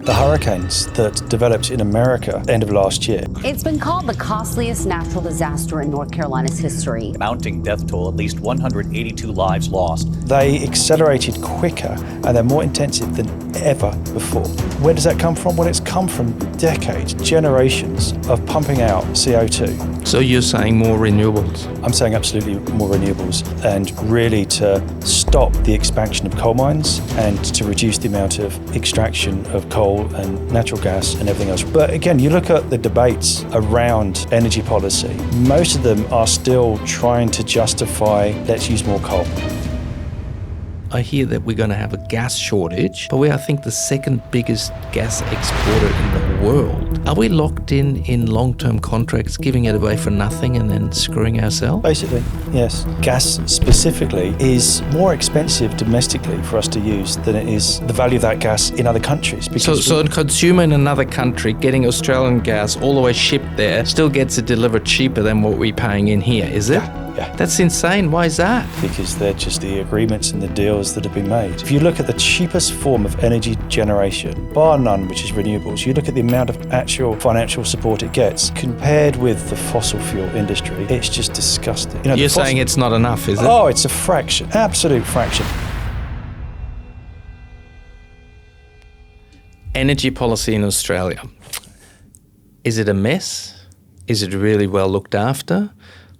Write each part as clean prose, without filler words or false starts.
The hurricanes that developed in America end of last year. It's been called the costliest natural disaster in North Carolina's history. Mounting death toll, at least 182 lives lost. They accelerated quicker and they're more intensive than ever before. Where does that come from? Well, it's come from decades, generations of pumping out CO2. So you're saying more renewables? I'm saying absolutely more renewables, and really to stop the expansion of coal mines and to reduce the amount of extraction of coal and natural gas and everything else. But again, you look at the debates around energy policy, most of them are still trying to justify let's use more coal. I hear that we're going to have a gas shortage, but we're, I think, the second biggest gas exporter in the world. Are we locked in long-term contracts, giving it away for nothing and then screwing ourselves? Basically, yes. Gas specifically is more expensive domestically for us to use than it is the value of that gas in other countries. So a consumer in another country getting Australian gas all the way shipped there still gets it delivered cheaper than what we're paying in here, is it? Yeah. That's insane. Why is that? Because they're just the agreements and the deals that have been made. If you look at the cheapest form of energy generation, bar none, which is renewables, you look at the amount of actual financial support it gets compared with the fossil fuel industry, it's just disgusting. You're saying it's not enough, is it? Oh, it's a fraction, absolute fraction. Energy policy in Australia. Is it a mess? Is it really well looked after?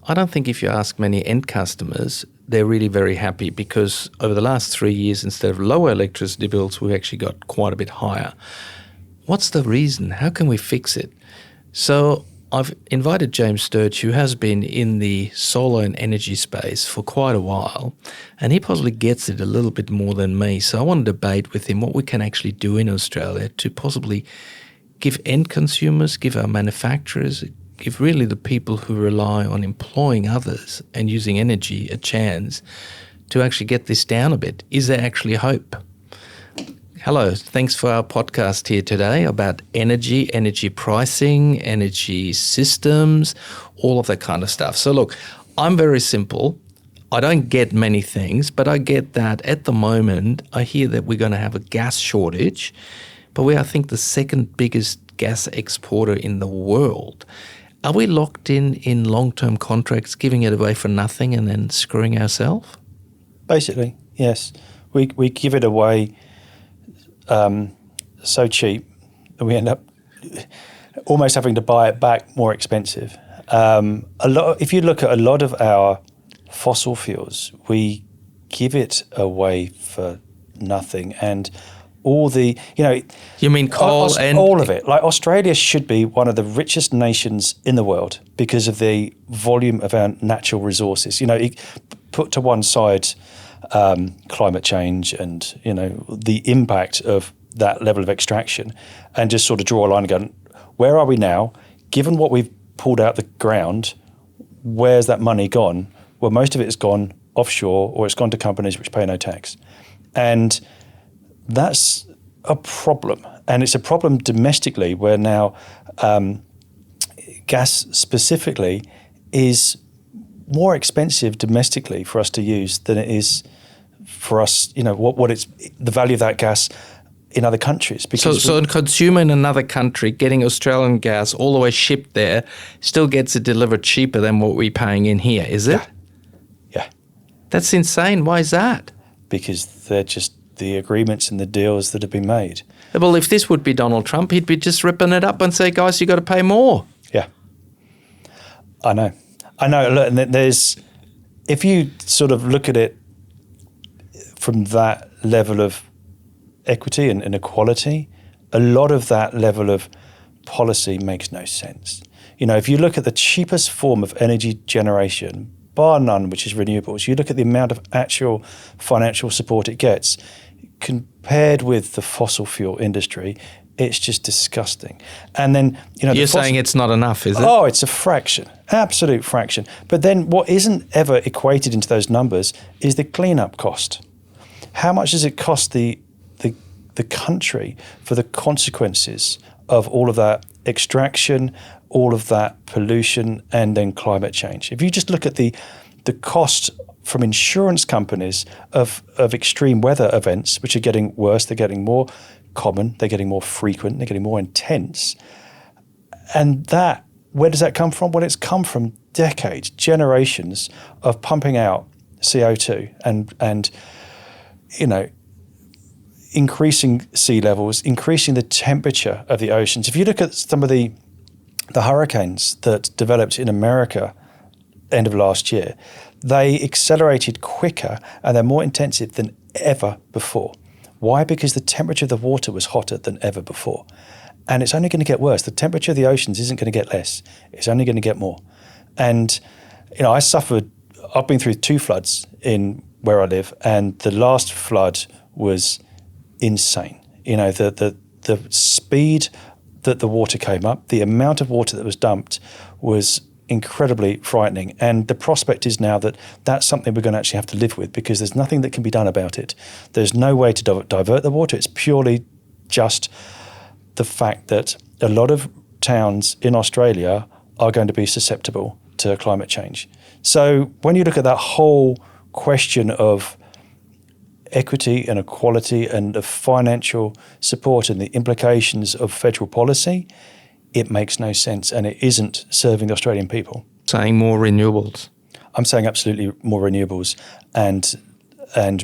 I don't think if you ask many end customers, they're really very happy, because over the last 3 years, instead of lower electricity bills, we've actually got quite a bit higher. What's the reason? How can we fix it? So I've invited James Sturch, who has been in the solar and energy space for quite a while, and he possibly gets it a little bit more than me. So I want to debate with him what we can actually do in Australia to possibly give end consumers, give our manufacturers, give really the people who rely on employing others and using energy a chance to actually get this down a bit. Is there actually hope? Hello, thanks for our podcast here today about energy pricing, energy systems, all of that kind of stuff. So look, I'm very simple. I don't get many things, but I get that at the moment, I hear that we're going to have a gas shortage, but we're, I think, the second biggest gas exporter in the world. Are we locked in long-term contracts, giving it away for nothing and then screwing ourselves? Basically, yes. We give it away so cheap that we end up almost having to buy it back more expensive. If you look at a lot of our fossil fuels, we give it away for nothing, and all the, You mean coal and... all of it. Like, Australia should be one of the richest nations in the world because of the volume of our natural resources. Put to one side climate change and, the impact of that level of extraction, and just sort of draw a line and go, where are we now? Given what we've pulled out the ground, where's that money gone? Well, most of it has gone offshore, or it's gone to companies which pay no tax. And that's a problem, and it's a problem domestically, where now gas specifically is more expensive domestically for us to use than it is for us, what it's the value of that gas in other countries. So a consumer in another country getting Australian gas all the way shipped there still gets it delivered cheaper than what we're paying in here, is it? Yeah. That's insane. Why is that? Because they're just the agreements and the deals that have been made. Well, if this would be Donald Trump, he'd be just ripping it up and say, guys, you got to pay more. Yeah. I know. Look, and if you sort of look at it from that level of equity and equality, a lot of that level of policy makes no sense. If you look at the cheapest form of energy generation, bar none, which is renewables, you look at the amount of actual financial support it gets compared with the fossil fuel industry, it's just disgusting. And then, You're saying it's not enough, is it? Oh, it's a fraction, absolute fraction. But then what isn't ever equated into those numbers is the cleanup cost. How much does it cost the country for the consequences of all of that extraction, all of that pollution, and then climate change? If you just look at the cost from insurance companies of extreme weather events, which are getting worse, they're getting more, common, they're getting more frequent, they're getting more intense. And that, where does that come from? Well, it's come from decades, generations of pumping out CO2 and increasing sea levels, increasing the temperature of the oceans. If you look at some of the hurricanes that developed in America end of last year, they accelerated quicker and they're more intensive than ever before. Why? Because the temperature of the water was hotter than ever before. And it's only going to get worse. The temperature of the oceans isn't going to get less. It's only going to get more. And, I've been through 2 floods in where I live, and the last flood was insane. The speed that the water came up, the amount of water that was dumped was incredibly frightening. And the prospect is now that that's something we're going to actually have to live with, because there's nothing that can be done about it. There's no way to divert the water. It's purely just the fact that a lot of towns in Australia are going to be susceptible to climate change. So when you look at that whole question of equity and equality and of financial support and the implications of federal policy, it makes no sense, and it isn't serving the Australian people. Saying more renewables. I'm saying absolutely more renewables, and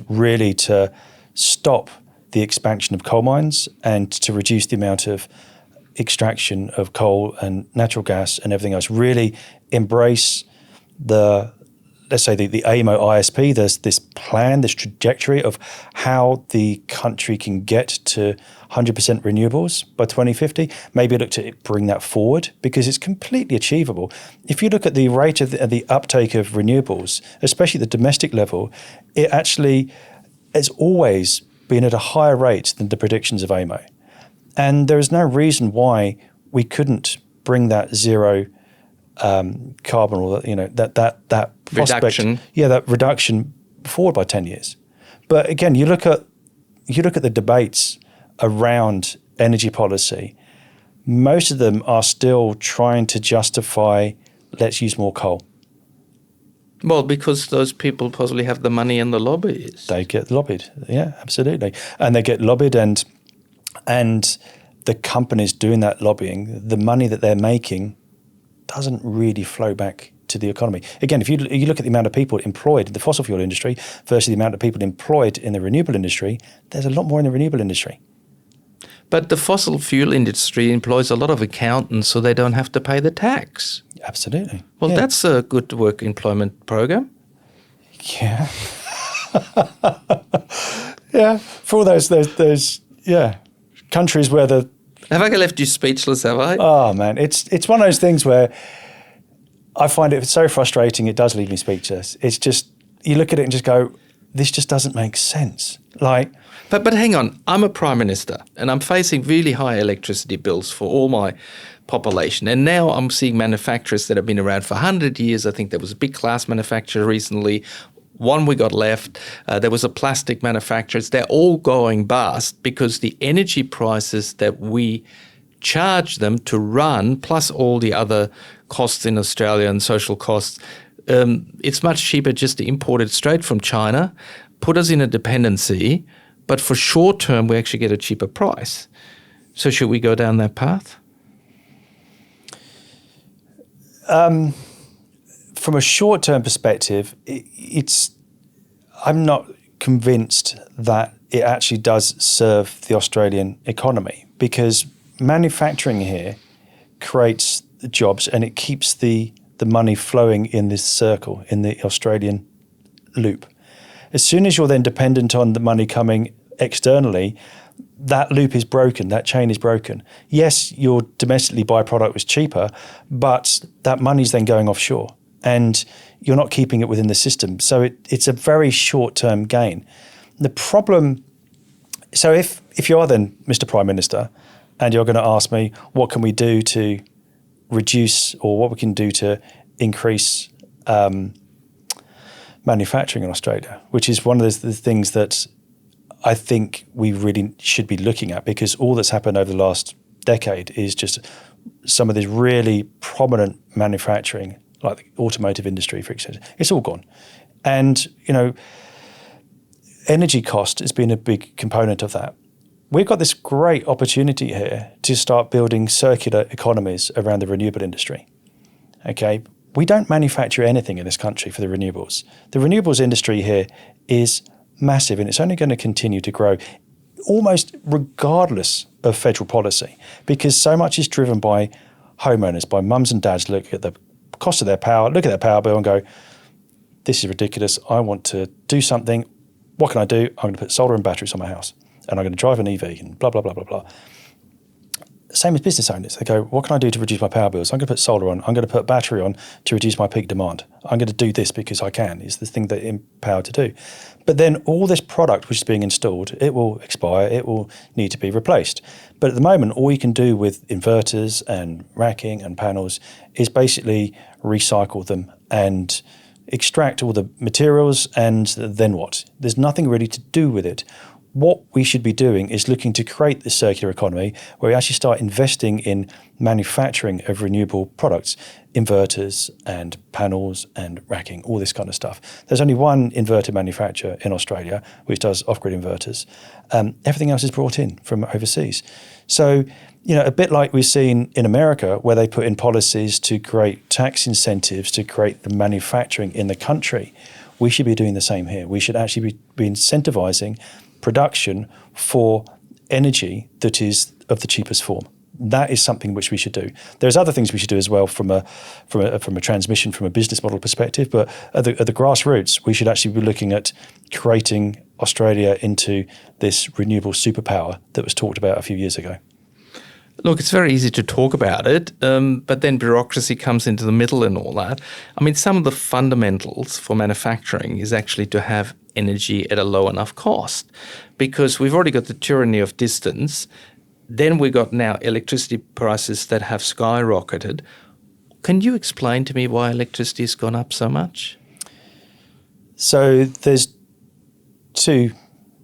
really to stop the expansion of coal mines and to reduce the amount of extraction of coal and natural gas and everything else. Really embrace the AEMO ISP. There's this plan, this trajectory of how the country can get to 100% renewables by 2050. Maybe look to bring that forward, because it's completely achievable. If you look at the rate of the uptake of renewables, especially at the domestic level, it actually has always been at a higher rate than the predictions of AEMO. And there is no reason why we couldn't bring that zero carbon, or that prospect, reduction. That reduction forward by 10 years. But again, you look at the debates around energy policy. Most of them are still trying to justify, let's use more coal. Well, because those people possibly have the money and the lobbies. They get lobbied, yeah, absolutely, and they get lobbied, and the companies doing that lobbying, the money that they're making doesn't really flow back to the economy. Again, if you look at the amount of people employed in the fossil fuel industry versus the amount of people employed in the renewable industry, there's a lot more in the renewable industry. But the fossil fuel industry employs a lot of accountants, so they don't have to pay the tax. Absolutely. Well, yeah. That's a good work employment program. Yeah. Yeah. For all those countries where the... Have I left you speechless, have I? Oh, man. It's one of those things where I find it so frustrating, it does leave me speechless. It's just, you look at it and just go, this just doesn't make sense. But hang on, I'm a Prime Minister and I'm facing really high electricity bills for all my population. And now I'm seeing manufacturers that have been around for 100 years. I think there was a big glass manufacturer recently. One we got left. There was a plastic manufacturer. They're all going bust because the energy prices that we charge them to run, plus all the other costs in Australia and social costs, it's much cheaper just to import it straight from China, put us in a dependency, but for short term we actually get a cheaper price. So should we go down that path? From a short-term perspective, I'm not convinced that it actually does serve the Australian economy, because manufacturing here creates the jobs and it keeps the money flowing in this circle, in the Australian loop. As soon as you're then dependent on the money coming externally, that loop is broken, that chain is broken. Yes, your domestically buy product was cheaper, but that money's then going offshore and you're not keeping it within the system. So it's a very short-term gain. The problem, so if you are then Mr. Prime Minister and you're going to ask me what can we do to reduce, or what we can do to increase manufacturing in Australia, which is one of the things that I think we really should be looking at, because all that's happened over the last decade is just some of this really prominent manufacturing, like the automotive industry, for example, it's all gone. And, energy cost has been a big component of that. we've got this great opportunity here to start building circular economies around the renewable industry. Okay, we don't manufacture anything in this country for the renewables. The renewables industry here is massive, and it's only going to continue to grow almost regardless of federal policy, because so much is driven by homeowners, by mums and dads look at the cost of their power, look at their power bill and go, this is ridiculous. I want to do something. What can I do? I'm going to put solar and batteries on my house, and I'm going to drive an EV and blah, blah, blah, blah, blah. Same as business owners. They go, what can I do to reduce my power bills? I'm going to put solar on. I'm going to put battery on to reduce my peak demand. I'm going to do this because I can. It's the thing that I'm empowered to do. But then all this product which is being installed, it will expire. It will need to be replaced. But at the moment, all you can do with inverters and racking and panels is basically recycle them and extract all the materials, and then what? There's nothing really to do with it. What we should be doing is looking to create this circular economy where we actually start investing in manufacturing of renewable products, inverters and panels and racking, all this kind of stuff. There's only one inverter manufacturer in Australia which does off-grid inverters. Everything else is brought in from overseas. So, a bit like we've seen in America, where they put in policies to create tax incentives to create the manufacturing in the country, we should be doing the same here. We should actually be incentivizing production for energy that is of the cheapest form. That is something which we should do. There's other things we should do as well from a transmission, from a business model perspective, but at the grassroots, we should actually be looking at creating Australia into this renewable superpower that was talked about a few years ago. Look, it's very easy to talk about it, but then bureaucracy comes into the middle and all that. I mean, some of the fundamentals for manufacturing is actually to have energy at a low enough cost, because we've already got the tyranny of distance. Then we've got now electricity prices that have skyrocketed. Can you explain to me why electricity has gone up so much? So there's two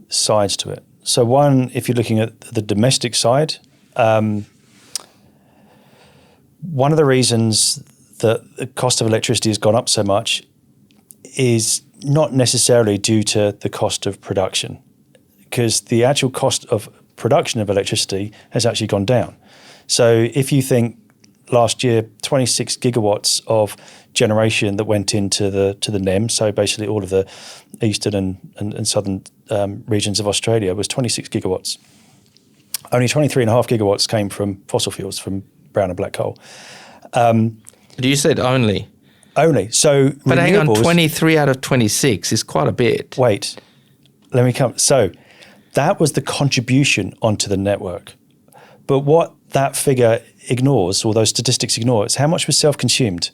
sides to it. So one, if you're looking at the domestic side, one of the reasons that the cost of electricity has gone up so much is not necessarily due to the cost of production, because the actual cost of production of electricity has actually gone down. So if you think last year, 26 gigawatts of generation that went into the NEM, so basically all of the eastern and southern regions of Australia, was 26 gigawatts. Only 23.5 gigawatts came from fossil fuels, from brown and black coal. You said only. Only. So but hang on, 23 out of 26 is quite a bit. Wait, let me come. So that was the contribution onto the network. But what that figure ignores, or those statistics ignore, is how much was self-consumed.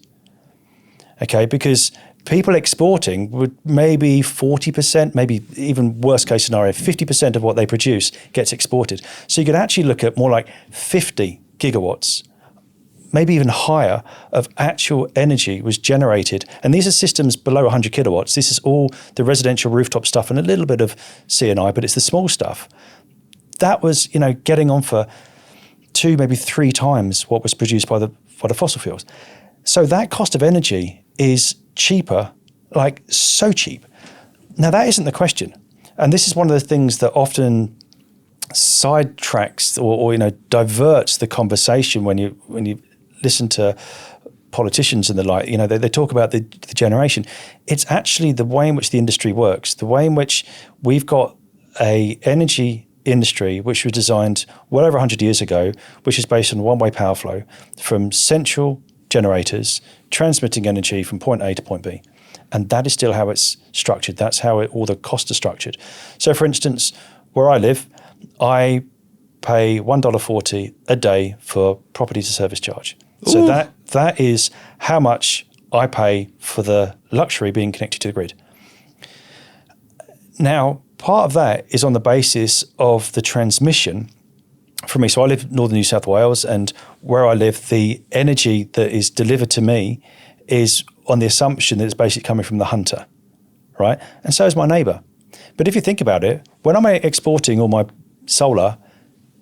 Okay, because people exporting would maybe 40%, maybe even worst case scenario, 50% of what they produce gets exported. So you could actually look at more like 50 gigawatts, maybe even higher, of actual energy was generated. And these are systems below 100 kilowatts. This is all the residential rooftop stuff and a little bit of C&I, but it's the small stuff. That was, getting on for 2, maybe 3 times what was produced by the fossil fuels. So that cost of energy is cheaper, like so cheap. Now that isn't the question. And this is one of the things that often sidetracks or diverts the conversation when you listen to politicians and the like. They talk about the generation. It's actually the way in which the industry works, the way in which we've got a energy industry which was designed well over 100 years ago, which is based on one-way power flow from central generators transmitting energy from point A to point B. And that is still how it's structured. That's how all the costs are structured. So for instance, where I live, I pay $1.40 a day for property to service charge. So that is how much I pay for the luxury being connected to the grid. Now, part of that is on the basis of the transmission from me. So I live in northern New South Wales, and where I live, the energy that is delivered to me is on the assumption that it's basically coming from the hunter, right? And so is my neighbour. But if you think about it, when I'm exporting all my solar,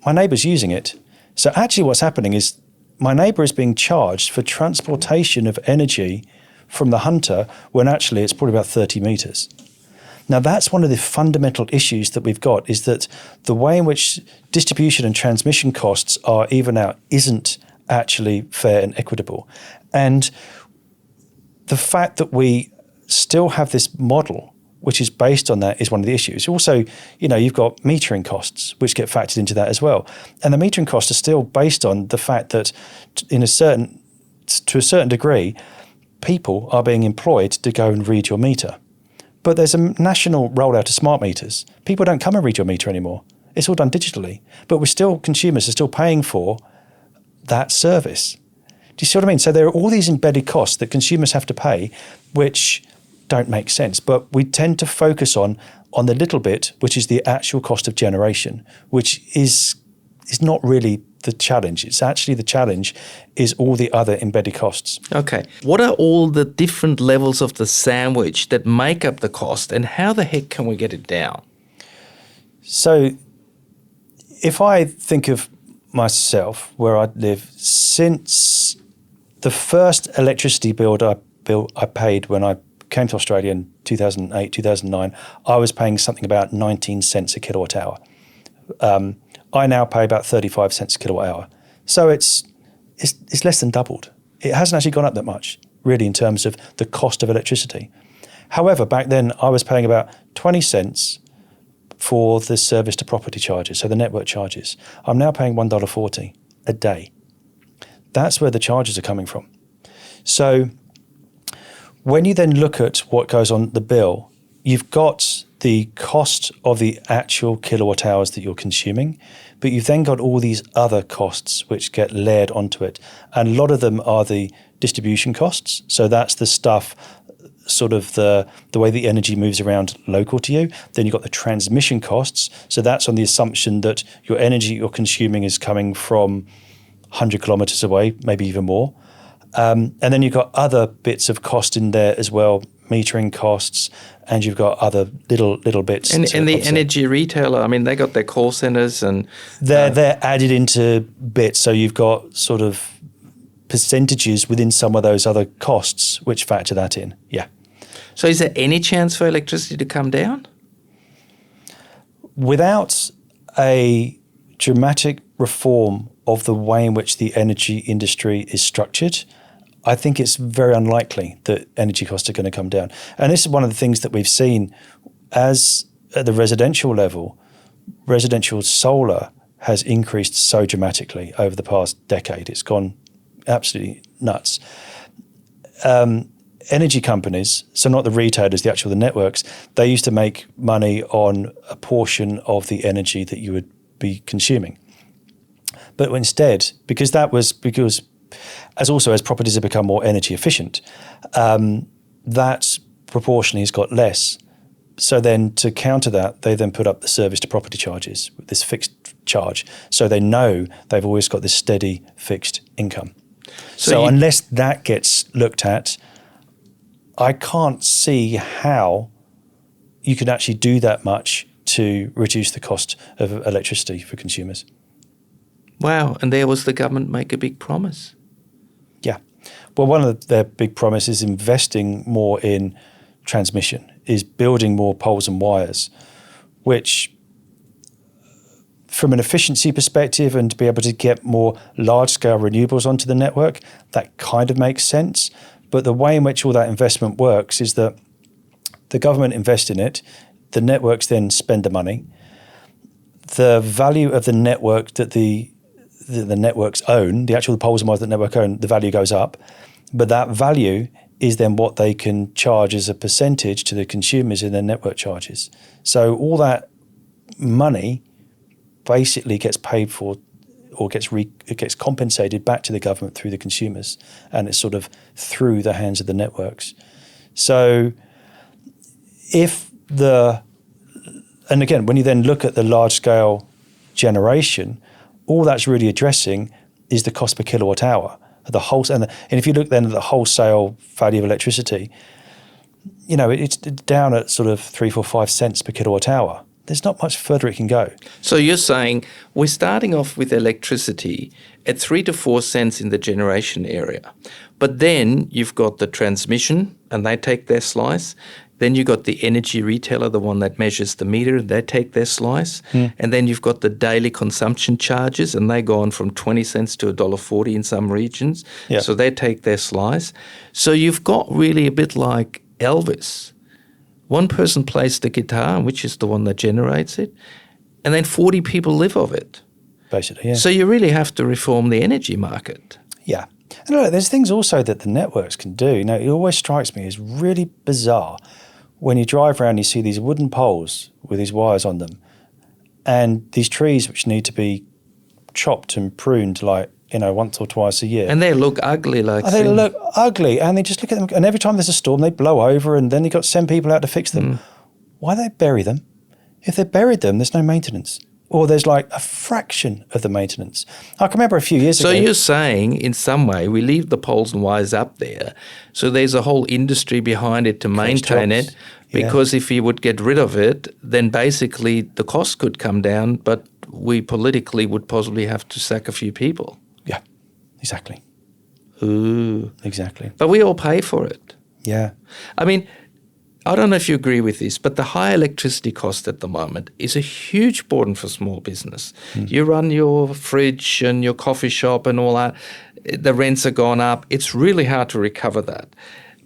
my neighbour's using it. So actually what's happening is my neighbour is being charged for transportation of energy from the hunter when actually it's probably about 30 metres. Now, that's one of the fundamental issues that we've got, is that the way in which distribution and transmission costs are even out isn't actually fair and equitable. And the fact that we still have this model which is based on that is one of the issues. Also, you've got metering costs which get factored into that as well. And the metering costs are still based on the fact that to a certain degree, people are being employed to go and read your meter. But there's a national rollout of smart meters. People don't come and read your meter anymore. It's all done digitally. But consumers are still paying for that service. Do you see what I mean? So there are all these embedded costs that consumers have to pay, which don't make sense. But we tend to focus on the little bit, which is the actual cost of generation, which is not really the challenge. It's actually the challenge is all the other embedded costs. Okay. What are all the different levels of the sandwich that make up the cost, and how the heck can we get it down? So if I think of myself, where I live, since the first electricity bill I paid when I came to Australia in 2008, 2009, I was paying something about 19 cents a kilowatt hour. I now pay about 35 cents a kilowatt hour. So it's less than doubled. It hasn't actually gone up that much, really, in terms of the cost of electricity. However, back then I was paying about 20 cents for the service to property charges, so the network charges. I'm now paying $1.40 a day. That's where the charges are coming from. So when you then look at what goes on the bill, you've got the cost of the actual kilowatt hours that you're consuming, but you've then got all these other costs which get layered onto it. And a lot of them are the distribution costs. So that's the stuff, sort of the way the energy moves around local to you. Then you've got the transmission costs. So that's on the assumption that your energy you're consuming is coming from 100 kilometers away, maybe even more. And then you've got other bits of cost in there as well, metering costs, and you've got other little bits. And the energy retailer, I mean, they got their call centers and... They're added into bits. So you've got sort of percentages within some of those other costs which factor that in, yeah. So is there any chance for electricity to come down? Without a dramatic reform of the way in which the energy industry is structured, I think it's very unlikely that energy costs are going to come down. And this is one of the things that we've seen as at the residential level, residential solar has increased so dramatically over the past decade. It's gone absolutely nuts. Energy companies, so not the retailers, the networks, they used to make money on a portion of the energy that you would be consuming. But instead, because as properties have become more energy efficient, that proportionally has got less. So then to counter that, they then put up the service to property charges, this fixed charge. So they know they've always got this steady fixed income. So unless that gets looked at, I can't see how you can actually do that much to reduce the cost of electricity for consumers. Wow, and there was the government make a big promise. Yeah. Well, one of their big promises is investing more in transmission, is building more poles and wires, which from an efficiency perspective and to be able to get more large-scale renewables onto the network, that kind of makes sense. But the way in which all that investment works is that the government invests in it, the networks then spend the money. The value of the network that the networks own, the actual poles and wires that the network own, the value goes up. But that value is then what they can charge as a percentage to the consumers in their network charges. So all that money basically gets paid for or it gets compensated back to the government through the consumers, and it's sort of through the hands of the networks. So and again, when you then look at the large-scale generation, all that's really addressing is the cost per kilowatt hour. And if you look then at the wholesale value of electricity, it's down at sort of 3, 4, 5 cents per kilowatt hour. There's not much further it can go. So you're saying we're starting off with electricity at 3 to 4 cents in the generation area. But then you've got the transmission and they take their slice. Then you got the energy retailer, the one that measures the meter, they take their slice. And then you've got the daily consumption charges, and they go on from 20 cents to $1.40 in some regions. Yeah. So they take their slice. So you've got really a bit like Elvis. One person plays the guitar, which is the one that generates it, and then 40 people live off it. Basically, yeah. So you really have to reform the energy market. Yeah. And look, there's things also that the networks can do. You know, it always strikes me as really bizarre when you drive around, you see these wooden poles with these wires on them and these trees which need to be chopped and pruned like, you know, once or twice a year. And they look ugly like They look ugly, and they just look at them, and every time there's a storm, they blow over, and then you've got to send people out to fix them. Why don't they bury them? If they buried them, there's no maintenance. Or there's like a fraction of the maintenance. I can remember a few years ago. So you're saying, in some way, we leave the poles and wires up there, so there's a whole industry behind it to maintain it, because if you would get rid of it, then basically the cost could come down, but we politically would possibly have to sack a few people. Yeah, exactly. Ooh. Exactly. But we all pay for it. Yeah. I mean, I don't know if you agree with this, but the high electricity cost at the moment is a huge burden for small business. You run your fridge and your coffee shop and all that, the rents are gone up. It's really hard to recover that.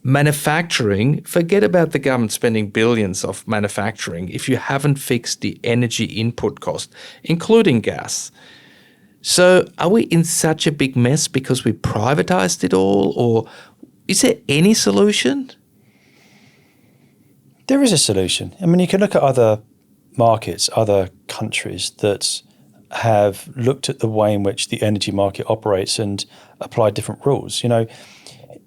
Manufacturing, forget about the government spending billions of manufacturing if you haven't fixed the energy input cost, including gas. So are we in such a big mess because we privatized it all, or is there any solution? There is a solution. I mean, you can look at other markets, other countries that have looked at the way in which the energy market operates and applied different rules. You know,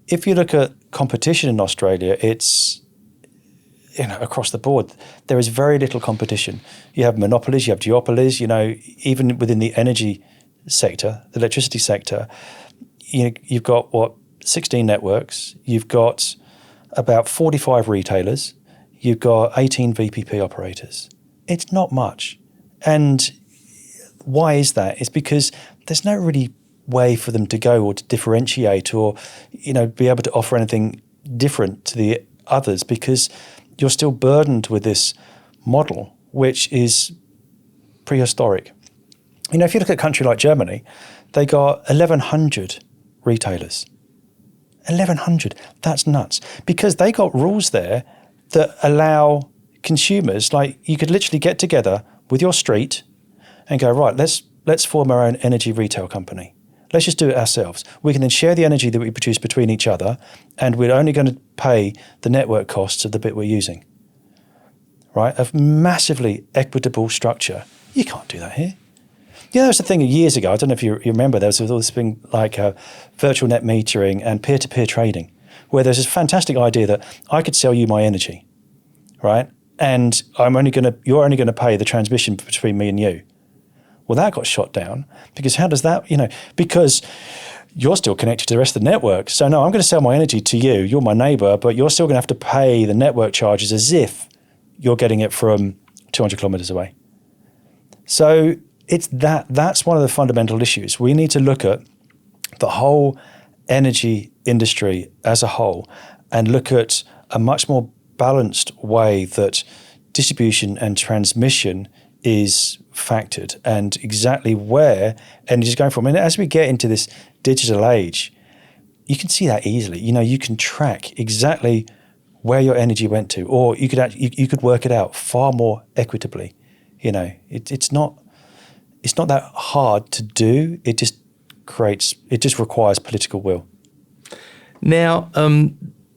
if you look at competition in Australia, it's, you know, across the board, there is very little competition. You have monopolies, you have duopolies, you know, even within the energy sector, the electricity sector, you've got, 16 networks, you've got about 45 retailers, you've got 18 VPP operators. It's not much. And why is that? It's because there's no really way for them to go or to differentiate or, you know, be able to offer anything different to the others, because you're still burdened with this model, which is prehistoric. You know, if you look at a country like Germany, they got 1,100 retailers. 1,100. That's nuts. Because they got rules there that allow consumers, like you could literally get together with your street and go, right, let's form our own energy retail company. Let's just do it ourselves. We can then share the energy that we produce between each other, and we're only going to pay the network costs of the bit we're using. Right? A massively equitable structure. You can't do that here. You know, there was a thing years ago, I don't know if you remember, there was all this thing like virtual net metering and peer-to-peer trading, where there's this fantastic idea that I could sell you my energy, right? And you're only going to pay the transmission between me and you. Well, that got shot down because how does that, because you're still connected to the rest of the network. So no, I'm going to sell my energy to you. You're my neighbor, but you're still going to have to pay the network charges as if you're getting it from 200 kilometers away. So that's one of the fundamental issues. We need to look at the whole energy industry as a whole and look at a much more balanced way that distribution and transmission is factored and exactly where energy is going from. And as we get into this digital age, you can see that easily. You can track exactly where your energy went to, or you could work it out far more equitably. It's not that hard to do. It just requires political will. Now,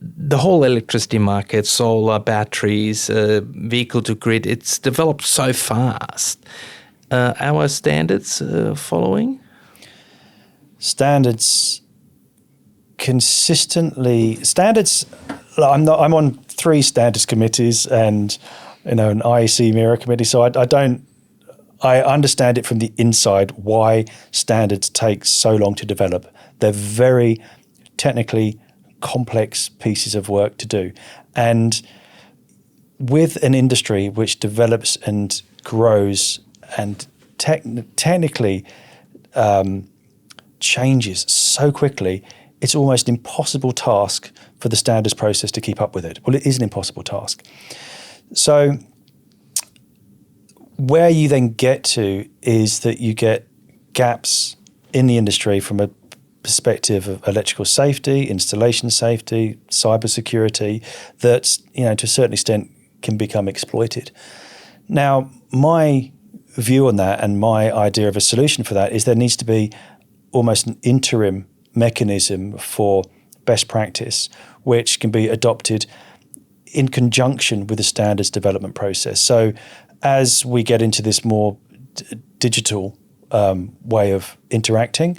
the whole electricity market, solar, batteries, vehicle to grid, it's developed so fast. Our standards following? Standards, I'm on 3 standards committees and an IEC mirror committee, so I understand it from the inside why standards take so long to develop. They're very technically complex pieces of work to do. And with an industry which develops and grows and technically changes so quickly, it's almost an impossible task for the standards process to keep up with it. Well, it is an impossible task. So where you then get to is that you get gaps in the industry from a perspective of electrical safety, installation safety, cybersecurity, that, you know, to a certain extent can become exploited. Now, my view on that and my idea of a solution for that is there needs to be almost an interim mechanism for best practice, which can be adopted in conjunction with the standards development process. So as we get into this more digital way of interacting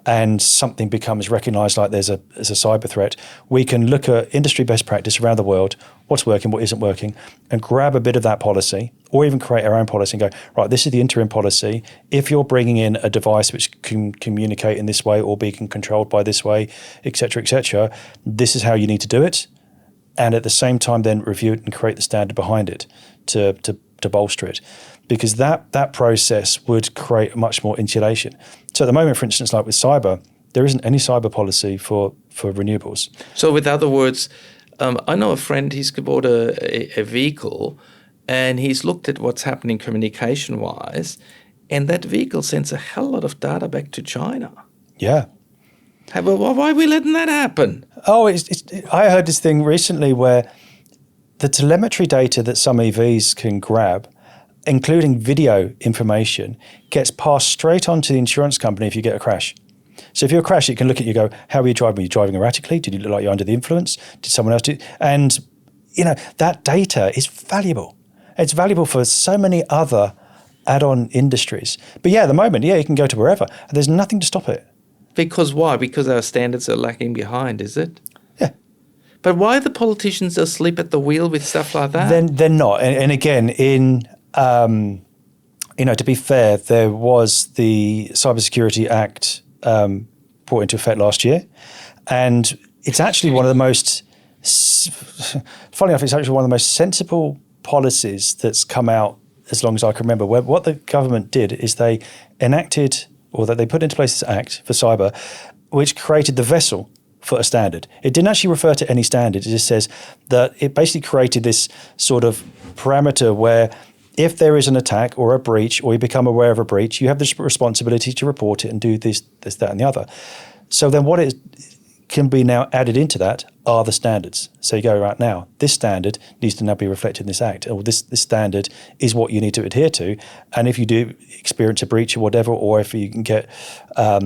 and something becomes recognized like there's a cyber threat, we can look at industry best practice around the world, what's working, what isn't working, and grab a bit of that policy or even create our own policy and go, right, this is the interim policy. If you're bringing in a device which can communicate in this way or be controlled by this way, et cetera, this is how you need to do it. And at the same time then review it and create the standard behind it to bolster it. Because that process would create much more insulation. So at the moment, for instance, like with cyber, there isn't any cyber policy for renewables. So with other words, I know a friend, he's bought a vehicle and he's looked at what's happening communication-wise, and that vehicle sends a hell lot of data back to China. Yeah. Why are we letting that happen? Oh, I heard this thing recently where the telemetry data that some EVs can grab, including video information, gets passed straight on to the insurance company if you get a crash. So if you're a crash, it can look at you and go, how are you driving? Were you driving erratically? Did you look like you're under the influence? Did someone else do? And, you know, that data is valuable. It's valuable for so many other add-on industries. But yeah, at the moment, you can go to wherever. And there's nothing to stop it. Because why? Because our standards are lacking behind, is it? Yeah. But why are the politicians asleep at the wheel with stuff like that? They're not. And again, to be fair, there was the Cybersecurity Act brought into effect last year, and it's actually one of the most, funny enough, it's actually one of the most sensible policies that's come out as long as I can remember. Where what the government did is they enacted, or that they put into place this act for cyber, which created the vessel for a standard. It didn't actually refer to any standard. It just says that it basically created this sort of parameter where if there is an attack or a breach, or you become aware of a breach, you have this responsibility to report it and do this, that, and the other. So then what it can be now added into that are the standards. So you go, right now, this standard needs to now be reflected in this act, or this standard is what you need to adhere to. And if you do experience a breach or whatever, or if you can get a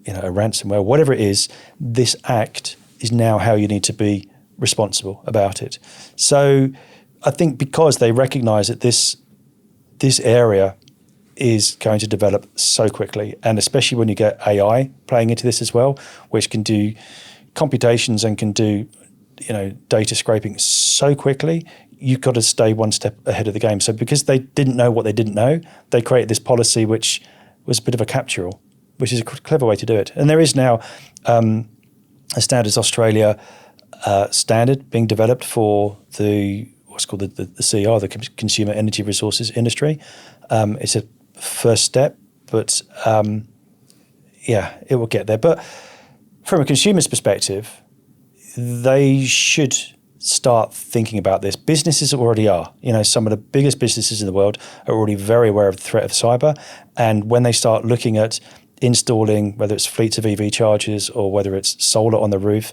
ransomware, whatever it is, this act is now how you need to be responsible about it. So I think because they recognise that this area is going to develop so quickly, and especially when you get AI playing into this as well, which can do computations and can do data scraping so quickly, you've got to stay one step ahead of the game. So because they didn't know what they didn't know, they created this policy which was a bit of a capture-all, which is a clever way to do it. And there is now a Standards Australia standard being developed for what's called the CER, the Consumer Energy Resources Industry. It's a first step, but it will get there. But from a consumer's perspective, they should start thinking about this. Businesses already are. Some of the biggest businesses in the world are already very aware of the threat of cyber. And when they start looking at installing, whether it's fleets of EV chargers or whether it's solar on the roof,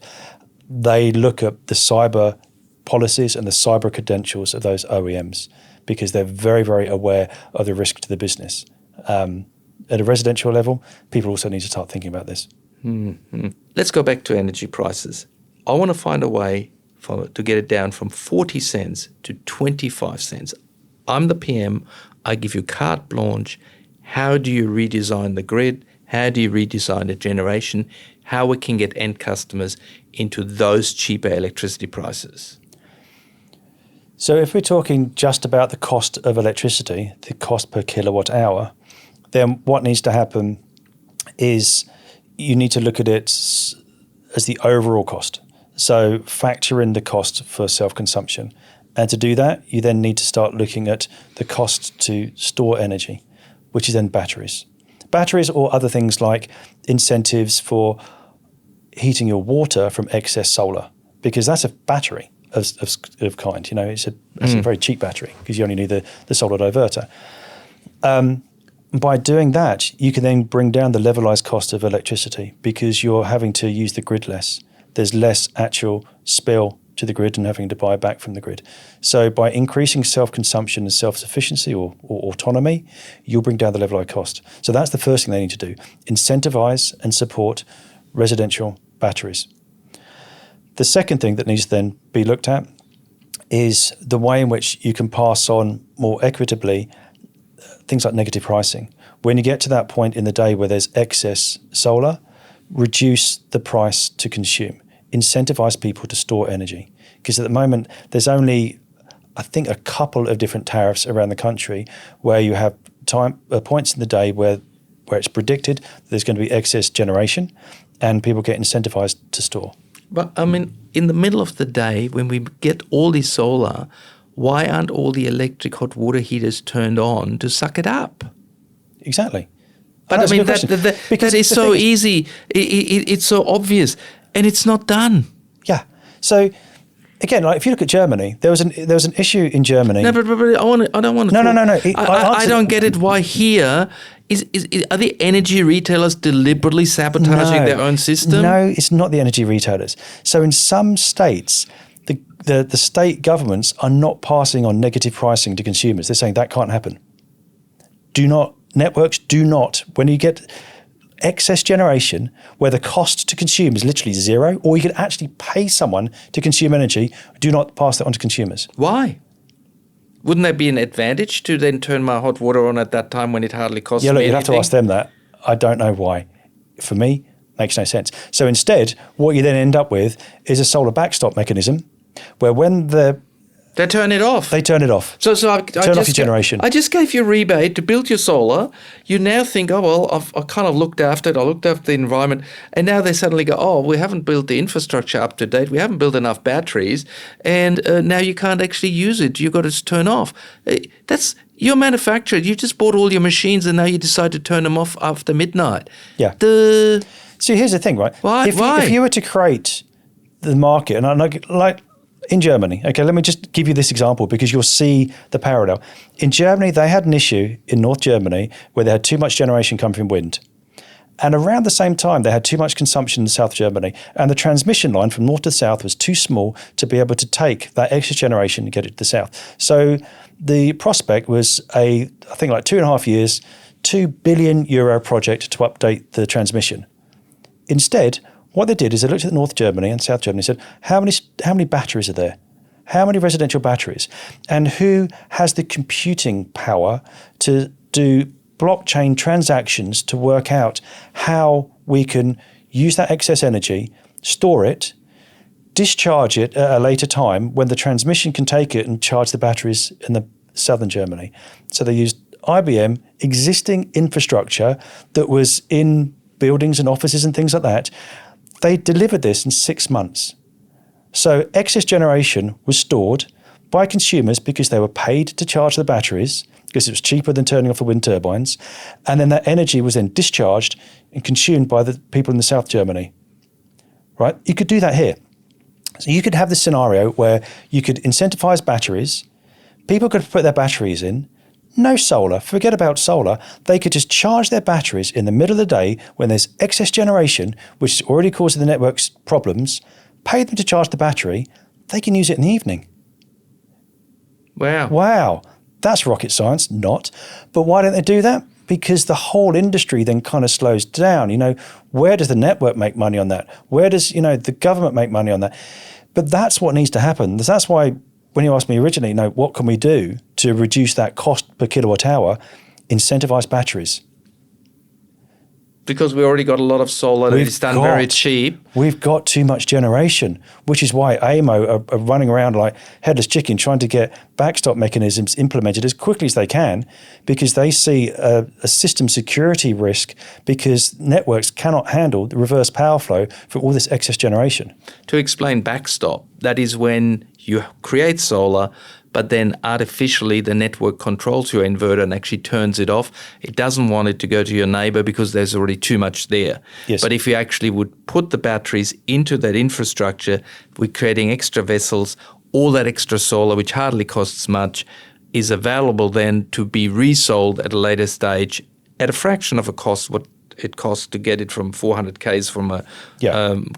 they look at the cyber policies and the cyber credentials of those OEMs, because they're very, very aware of the risk to the business. At a residential level, people also need to start thinking about this. Mm-hmm. Let's go back to energy prices. I want to find a way to get it down from 40 cents to 25 cents. I'm the PM. I give you carte blanche. How do you redesign the grid? How do you redesign the generation? How we can get end customers into those cheaper electricity prices? So if we're talking just about the cost of electricity, the cost per kilowatt hour, then what needs to happen is you need to look at it as the overall cost. So factor in the cost for self-consumption. And to do that, you then need to start looking at the cost to store energy, which is then batteries. Batteries or other things like incentives for heating your water from excess solar, because that's a battery of kind. You know, it's a very cheap battery because you only need the solar diverter. By doing that, you can then bring down the levelized cost of electricity because you're having to use the grid less. There's less actual spill to the grid and having to buy back from the grid. So by increasing self-consumption and self-sufficiency or autonomy, you'll bring down the levelized cost. So that's the first thing they need to do: incentivize and support residential batteries. The second thing that needs to then be looked at is the way in which you can pass on more equitably things like negative pricing. When you get to that point in the day where there's excess solar, reduce the price to consume. Incentivize people to store energy. Because at the moment, there's only, I think, a couple of different tariffs around the country where you have points in the day where it's predicted there's going to be excess generation and people get incentivized to store. But I mean, in the middle of the day, when we get all this solar, why aren't all the electric hot water heaters turned on to suck it up? Exactly. But I mean, that is so easy. It's so obvious, and it's not done. Yeah. So again, like if you look at Germany, there was an issue in Germany. No, but I don't want to. No. I don't get it. Why here are the energy retailers deliberately sabotaging their own system? No, it's not the energy retailers. So in some states, the state governments are not passing on negative pricing to consumers. They're saying that can't happen. Networks do not, when you get excess generation where the cost to consume is literally zero, or you could actually pay someone to consume energy, do not pass that on to consumers. Why? Wouldn't that be an advantage to then turn my hot water on at that time when it hardly costs me anything? You'd have to ask them that. I don't know why. For me, makes no sense. So instead, what you then end up with is a solar backstop mechanism where when they turn it off. They turn it off. So turn off your generation. I just gave you a rebate to build your solar. You now think, oh, well, I've kind of looked after it. I looked after the environment. And now they suddenly go, oh, we haven't built the infrastructure up to date. We haven't built enough batteries. And now you can't actually use it. You've got to turn off. That's your manufacturer. You just bought all your machines and now you decide to turn them off after midnight. Yeah. See, here's the thing, right? Why? If you were to create the market, and like in Germany, okay, let me just give you this example because you'll see the parallel. In Germany, they had an issue in North Germany where they had too much generation coming from wind. And around the same time, they had too much consumption in South Germany. And the transmission line from north to south was too small to be able to take that extra generation and get it to the south. So the prospect was I think like 2.5 years, €2 billion project to update the transmission. Instead, what they did is they looked at North Germany and South Germany and said, how many batteries are there? How many residential batteries? And who has the computing power to do blockchain transactions to work out how we can use that excess energy, store it, discharge it at a later time when the transmission can take it and charge the batteries in the southern Germany. So they used IBM existing infrastructure that was in buildings and offices and things like that. They delivered this in 6 months. So excess generation was stored by consumers because they were paid to charge the batteries because it was cheaper than turning off the wind turbines. And then that energy was then discharged and consumed by the people in the South Germany, right? You could do that here. So you could have this scenario where you could incentivize batteries. People could put their batteries in. No solar, forget about solar. They could just charge their batteries in the middle of the day when there's excess generation, which is already causing the network's problems, pay them to charge the battery, they can use it in the evening. Wow. That's rocket science, not. But why don't they do that? Because the whole industry then kind of slows down. You know, where does the network make money on that? Where does, the government make money on that? But that's what needs to happen. That's why when you asked me originally, what can we do to reduce that cost per kilowatt hour? Incentivize batteries. Because we already got a lot of solar that is done very cheap. We've got too much generation, which is why AEMO are running around like headless chicken trying to get backstop mechanisms implemented as quickly as they can because they see a system security risk because networks cannot handle the reverse power flow for all this excess generation. To explain backstop, That is when you create solar, but then artificially the network controls your inverter and actually turns it off. It doesn't want it to go to your neighbor because there's already too much there. Yes. But if you actually would put the batteries into that infrastructure, we're creating extra vessels, all that extra solar, which hardly costs much, is available then to be resold at a later stage at a fraction of a cost what it costs to get it from 400 k's from a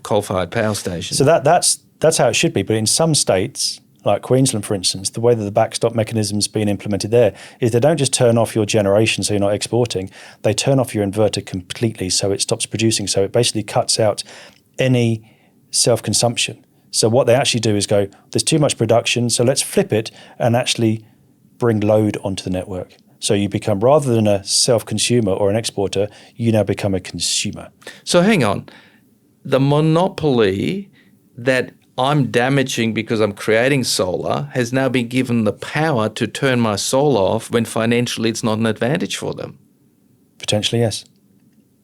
coal-fired power station. So that's how it should be. But in some states, like Queensland, for instance, the way that the backstop mechanism is being implemented there is they don't just turn off your generation so you're not exporting. They turn off your inverter completely so it stops producing. So it basically cuts out any self-consumption. So what they actually do is go, there's too much production, so let's flip it and actually bring load onto the network. So you become, rather than a self-consumer or an exporter, you now become a consumer. So hang on. The monopoly that I'm damaging because I'm creating solar has now been given the power to turn my solar off when financially it's not an advantage for them. Potentially, yes.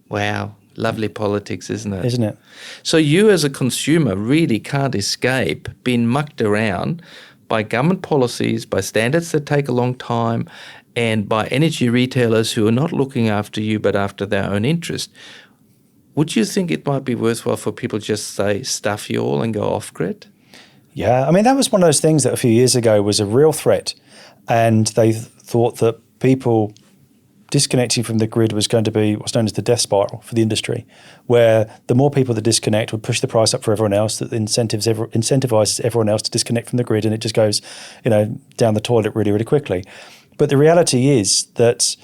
Wow. Lovely politics, isn't it? Isn't it? So you as a consumer really can't escape being mucked around by government policies, by standards that take a long time, and by energy retailers who are not looking after you but after their own interest. Would you think it might be worthwhile for people just say, stuff you all and go off-grid? Yeah, I mean, that was one of those things that a few years ago was a real threat. And they thought that people disconnecting from the grid was going to be what's known as the death spiral for the industry, where the more people that disconnect would push the price up for everyone else, that incentivizes everyone else to disconnect from the grid, and it just goes, down the toilet really, really quickly. But the reality is that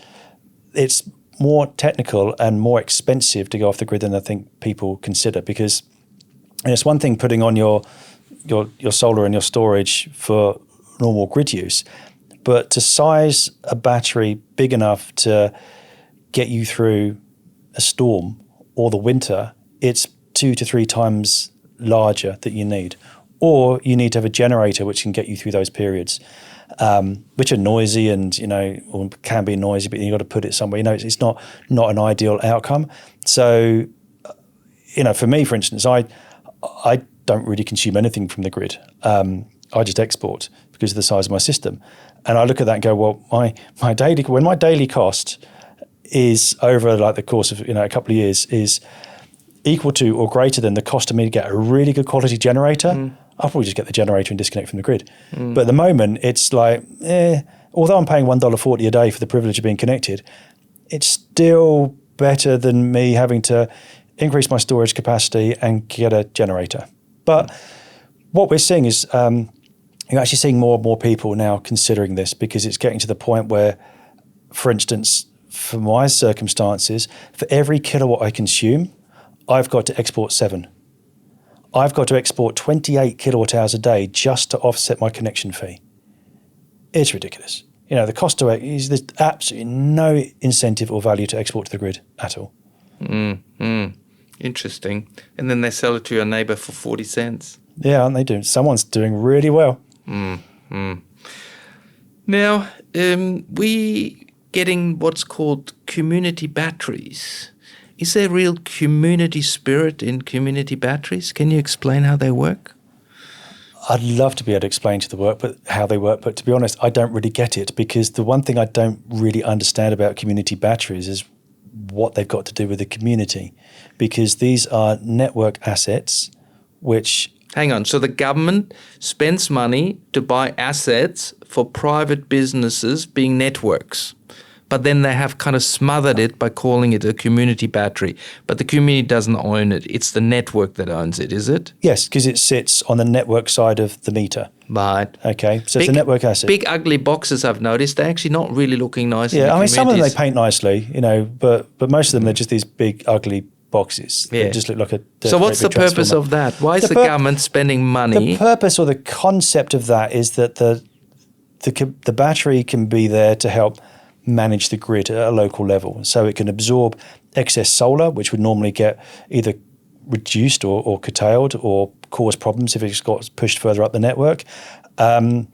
it's more technical and more expensive to go off the grid than I think people consider, because it's one thing putting on your solar and your storage for normal grid use, but to size a battery big enough to get you through a storm or the winter, it's 2 to 3 times larger that you need. Or you need to have a generator which can get you through those periods, which are noisy and, or can be noisy, but you've got to put it somewhere. It's not an ideal outcome. So, for me, for instance, I don't really consume anything from the grid. I just export because of the size of my system. And I look at that and go, well, when my daily cost is over like the course of a couple of years is equal to or greater than the cost of me to get a really good quality generator, I'll probably just get the generator and disconnect from the grid. But at the moment, it's like, although I'm paying $1.40 a day for the privilege of being connected, it's still better than me having to increase my storage capacity and get a generator. But what we're seeing is you're actually seeing more and more people now considering this, because it's getting to the point where, for instance, for my circumstances, for every kilowatt I consume, I've got to export 7. I've got to export 28 kilowatt hours a day just to offset my connection fee. It's ridiculous. The cost to it is, there's absolutely no incentive or value to export to the grid at all. Interesting. And then they sell it to your neighbor for 40 cents. Yeah, aren't they doing? Someone's doing really well. Now, we getting what's called community batteries. Is there real community spirit in community batteries? Can you explain how they work? I'd love to be able to explain how they work, but to be honest, I don't really get it, because the one thing I don't really understand about community batteries is what they've got to do with the community, because these are network assets which... Hang on, so the government spends money to buy assets for private businesses being networks, but then they have kind of smothered it by calling it a community battery. But the community doesn't own it. It's the network that owns it, is it? Yes, because it sits on the network side of the meter. Right. Okay, so it's a network asset. Big ugly boxes, I've noticed. They're actually not really looking nice. Yeah, in the some of them they paint nicely, but most of them they're just these big ugly boxes. Yeah. They just look like a... So what's the purpose of that? Why is the government spending money? The purpose or the concept of that is that the battery can be there to help manage the grid at a local level. So it can absorb excess solar, which would normally get either reduced or curtailed or cause problems if it's got pushed further up the network. And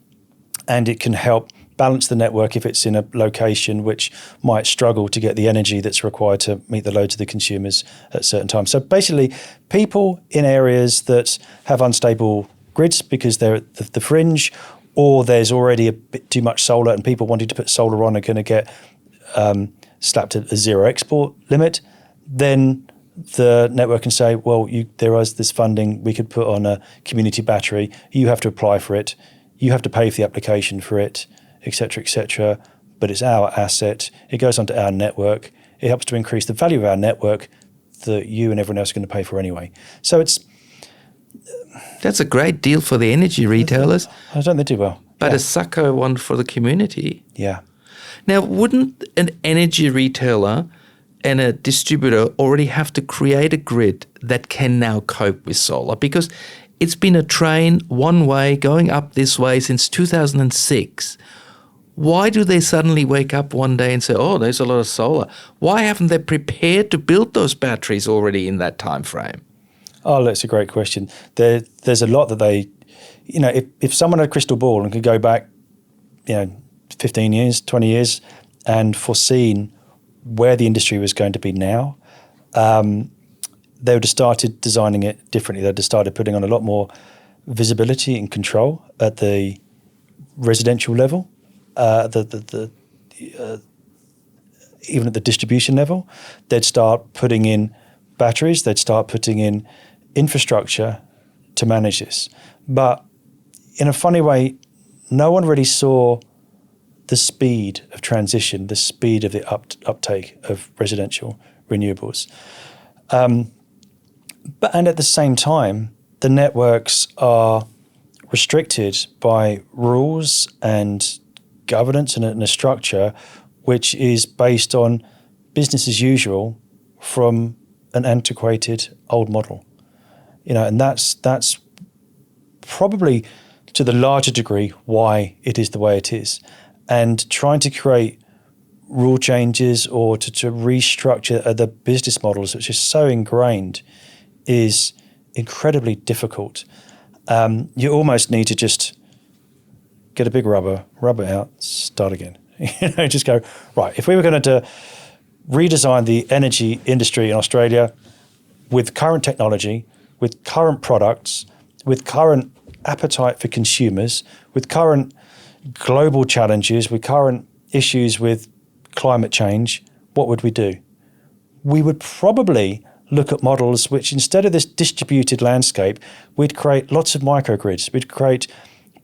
it can help balance the network if it's in a location which might struggle to get the energy that's required to meet the loads of the consumers at certain times. So basically, people in areas that have unstable grids because they're at the fringe, or there's already a bit too much solar and people wanting to put solar on are going to get slapped a zero export limit, then the network can say, well, there is this funding we could put on a community battery. You have to apply for it. You have to pay for the application for it, et cetera, but it's our asset. It goes onto our network. It helps to increase the value of our network that you and everyone else are going to pay for anyway. So that's a great deal for the energy retailers. I don't think they do well. But a sucker one for the community. Yeah. Now, wouldn't an energy retailer and a distributor already have to create a grid that can now cope with solar? Because it's been a train one way going up this way since 2006. Why do they suddenly wake up one day and say, oh, there's a lot of solar? Why haven't they prepared to build those batteries already in that time frame? Oh, that's a great question. There's a lot that they, if someone had a crystal ball and could go back, 15 years, 20 years and foreseen where the industry was going to be now, they would have started designing it differently. They'd have started putting on a lot more visibility and control at the residential level, even at the distribution level. They'd start putting in batteries. They'd start putting in infrastructure to manage this. But in a funny way, no one really saw the speed of transition, the speed of the uptake of residential renewables. And at the same time, the networks are restricted by rules and governance and a structure which is based on business as usual from an antiquated old model. And that's probably to the larger degree why it is the way it is. And trying to create rule changes or to restructure the business models, which is so ingrained, is incredibly difficult. You almost need to just get a big rubber it out, start again. Just go, right, if we were going to redesign the energy industry in Australia with current technology, with current products, with current appetite for consumers, with current global challenges, with current issues with climate change, what would we do? We would probably look at models which, instead of this distributed landscape, we'd create lots of microgrids. We'd create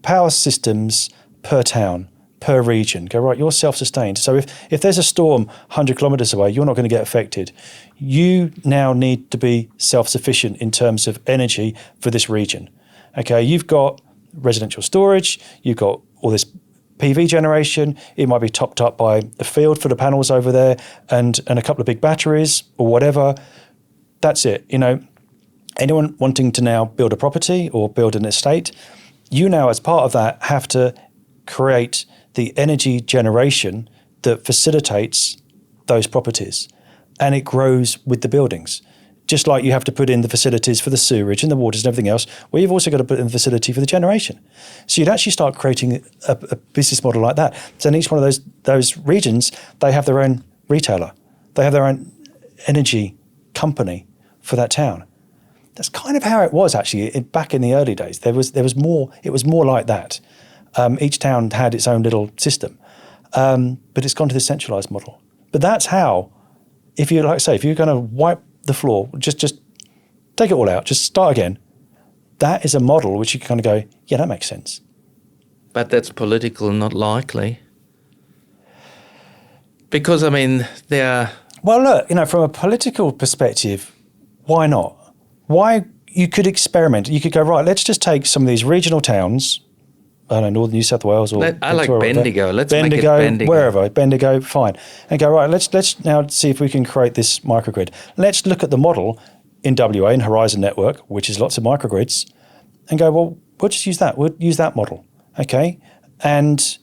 power systems per town, per region. Go, right, you're self-sustained. So if there's a storm 100 kilometres away, you're not going to get affected. You now need to be self-sufficient in terms of energy for this region. Okay, you've got residential storage, you've got all this PV generation, it might be topped up by a field for the panels over there and a couple of big batteries or whatever. That's it. Anyone wanting to now build a property or build an estate, you now as part of that have to create the energy generation that facilitates those properties. And it grows with the buildings. Just like you have to put in the facilities for the sewerage and the waters and everything else, well, you've also got to put in the facility for the generation. So you'd actually start creating a business model like that. So in each one of those regions, they have their own retailer. They have their own energy company for that town. That's kind of how it was actually back in the early days. There was more. It was more like that. Each town had its own little system, but it's gone to the centralized model. But that's how, if you're going to wipe the floor, just take it all out, just start again. That is a model which you kind of go, yeah, that makes sense. But that's political and not likely. Because, there are... Well, look, from a political perspective, why not? Why you could experiment. You could go, right, let's just take some of these regional towns, I don't know, Northern New South Wales or I like Bendigo. Let's Bendigo, make it Bendigo. Wherever, Bendigo, fine. And go, right, let's now see if we can create this microgrid. Let's look at the model in WA, in Horizon Network, which is lots of microgrids, and go, well, we'll just use that. We'll use that model, okay, and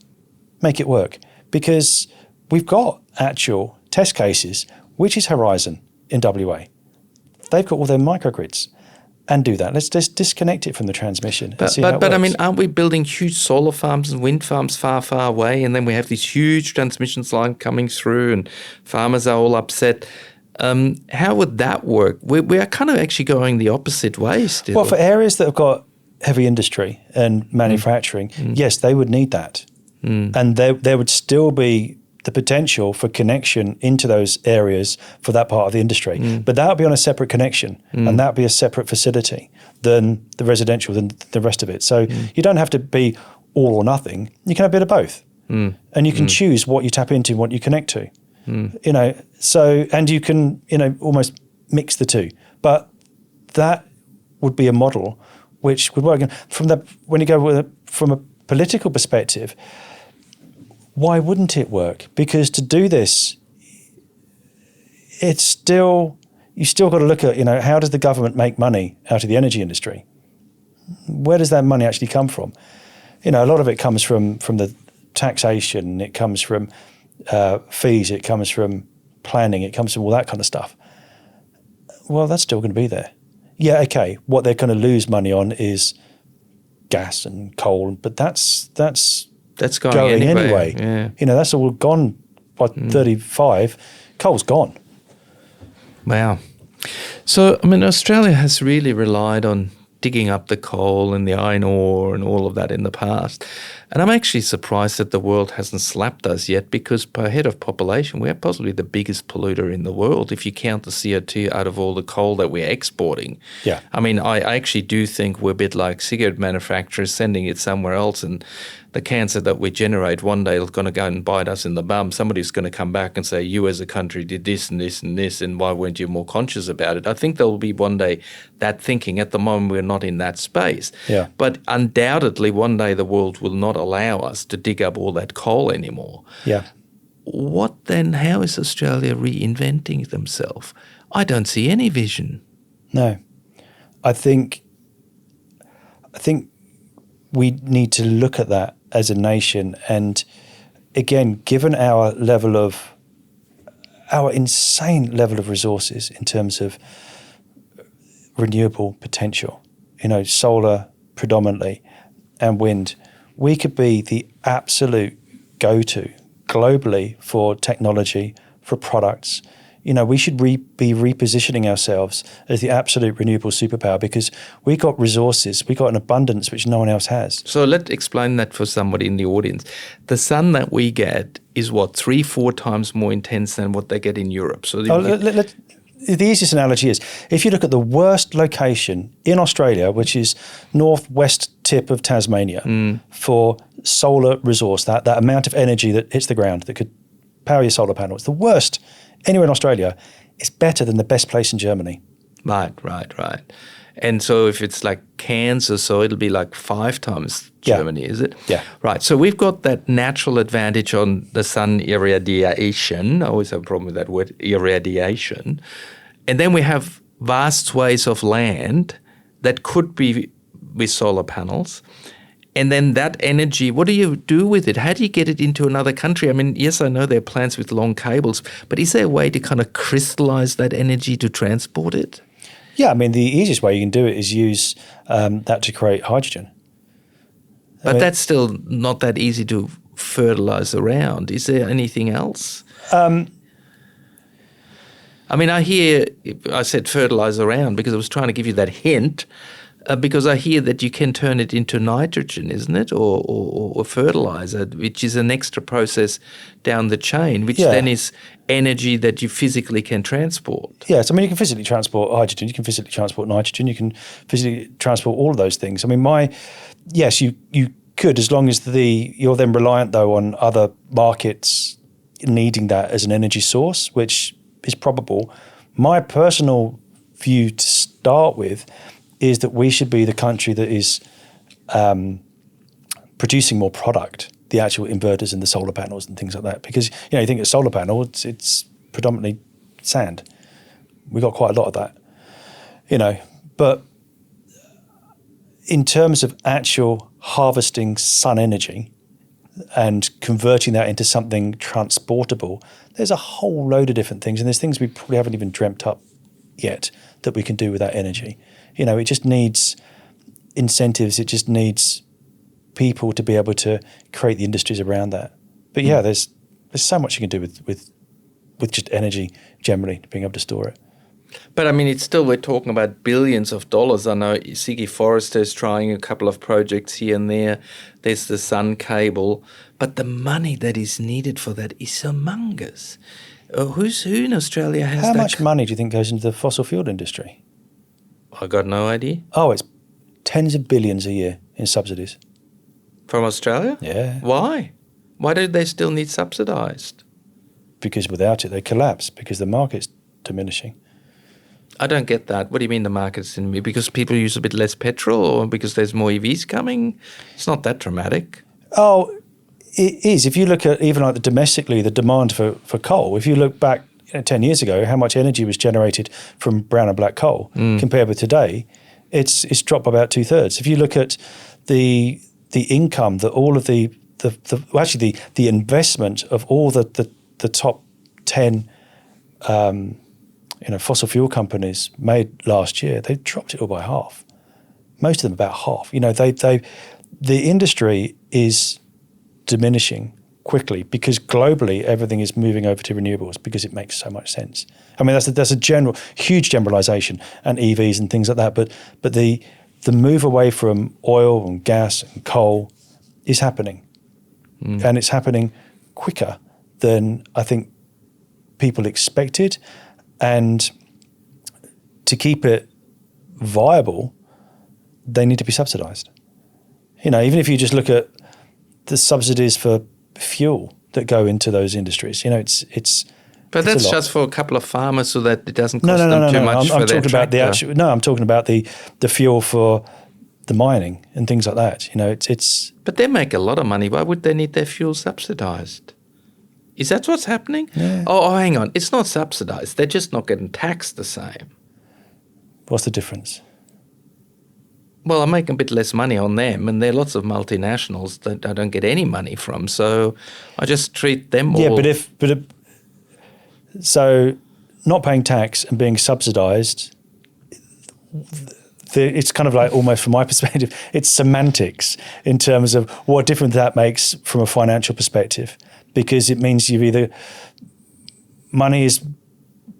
make it work. Because we've got actual test cases, which is Horizon in WA. They've got all their microgrids. And do that. Let's just disconnect it from the transmission. But aren't we building huge solar farms and wind farms far, far away? And then we have this huge transmission line coming through and farmers are all upset. How would that work? We are kind of actually going the opposite way still. Well, for areas that have got heavy industry and manufacturing, yes, they would need that. And there would still be the potential for connection into those areas for that part of the industry. But that would be on a separate connection and that would be a separate facility than the residential, than the rest of it. So you don't have to be all or nothing. You can have a bit of both. And you can choose what you tap into and what you connect to. You know, so, and you can, you know, almost mix the two. But that would be a model which would work. And when you go from a political perspective, why wouldn't it work? Because to do this, you still got to look at, you know, how does the government make money out of the energy industry? Where does that money actually come from? You know, a lot of it comes from the taxation, it comes from fees, it comes from planning, it comes from all that kind of stuff. Well, that's still going to be there. Yeah, okay, what they're going to lose money on is gas and coal, but that's going anyway. Yeah. You know, that's all gone by 35. Coal's gone. Wow. So, I mean, Australia has really relied on digging up the coal and the iron ore and all of that in the past. And I'm actually surprised that the world hasn't slapped us yet, because per head of population, we're possibly the biggest polluter in the world if you count the CO2 out of all the coal that we're exporting. Yeah. I mean, I actually do think we're a bit like cigarette manufacturers sending it somewhere else, and the cancer that we generate one day is going to go and bite us in the bum. Somebody's going to come back and say, you as a country did this and this and this, and why weren't you more conscious about it? I think there will be one day that thinking. At the moment, we're not in that space. Yeah. But undoubtedly, one day the world will not allow us to dig up all that coal anymore. Yeah. What then? How is Australia reinventing themselves? I don't see any vision. No. I think we need to look at that as a nation, and again, given our insane level of resources in terms of renewable potential, you know, solar predominantly and wind, we could be the absolute go-to globally for technology, for products. You know, we should be repositioning ourselves as the absolute renewable superpower, because we got resources, we got an abundance which no one else has. So let's explain that for somebody in the audience. The sun that we get is what, 3-4 times more intense than what they get in Europe. So the easiest analogy is, if you look at the worst location in Australia, which is northwest tip of Tasmania, for solar resource, that amount of energy that hits the ground that could power your solar panel, it's the worst anywhere in Australia. Is better than the best place in Germany. Right. And so if it's like Cairns or so, it'll be like 5 times Germany, is it? Yeah. Right. So we've got that natural advantage on the sun irradiation. I always have a problem with that word, irradiation. And then we have vast swathes of land that could be with solar panels. And then that energy, what do you do with it? How do you get it into another country? I mean, yes, I know there are plants with long cables, but is there a way to kind of crystallize that energy to transport it? Yeah, I mean, the easiest way you can do it is use that to create hydrogen. But that's still not that easy to fertilize around. Is there anything else? I mean, I said fertilize around because I was trying to give you that hint. Because I hear that you can turn it into nitrogen, isn't it, or fertilizer, which is an extra process down the chain, which then is energy that you physically can transport. Yes, I mean, you can physically transport hydrogen, you can physically transport nitrogen, you can physically transport all of those things. I mean, yes, you could, as long as you're then reliant, though, on other markets needing that as an energy source, which is probable. My personal view to start with is that we should be the country that is producing more product, the actual inverters and the solar panels and things like that. Because, you know, you think of a solar panel, it's predominantly sand. We got quite a lot of that, you know. But in terms of actual harvesting sun energy and converting that into something transportable, there's a whole load of different things. And there's things we probably haven't even dreamt up yet that we can do with that energy. You know, it just needs incentives. It just needs people to be able to create the industries around that. But yeah, there's so much you can do with just energy generally, being able to store it. But I mean, it's still, we're talking about billions of dollars. I know Siggy Forrester is trying a couple of projects here and there. There's the Sun cable. But the money that is needed for that is humongous. Who in Australia has How that? much money do you think goes into the fossil fuel industry? I got no idea. Oh, it's tens of billions a year in subsidies. From Australia? Yeah. Why? Why do they still need subsidised? Because without it, they collapse because the market's diminishing. I don't get that. What do you mean the market's in me? Because people use a bit less petrol or because there's more EVs coming? It's not that dramatic. Oh, it is. If you look at even like domestically, the demand for coal, if you look back 10 years ago, how much energy was generated from brown and black coal compared with today, it's dropped by about 2/3. If you look at the income that all of the investment of all the top 10 fossil fuel companies made last year, they dropped it all by half. Most of them about half. The industry is diminishing quickly because globally everything is moving over to renewables because it makes so much sense. I mean, that's a huge generalization, and EVs and things like that. But the move away from oil and gas and coal is happening, and it's happening quicker than I think people expected. And to keep it viable, they need to be subsidised. Even if you just look at the subsidies for fuel that go into those industries, it's. But it's that's just for a couple of farmers, so that it doesn't cost them too much for their talking about tractor. I'm talking about the fuel for the mining and things like that. It's. But they make a lot of money. Why would they need their fuel subsidised? Is that what's happening? Yeah. Oh, hang on. It's not subsidised. They're just not getting taxed the same. What's the difference? Well, I make a bit less money on them, and there are lots of multinationals that I don't get any money from. So I just treat them all. Yeah, so not paying tax and being subsidised, it's kind of like almost from my perspective, it's semantics in terms of what difference that makes from a financial perspective, because it means money is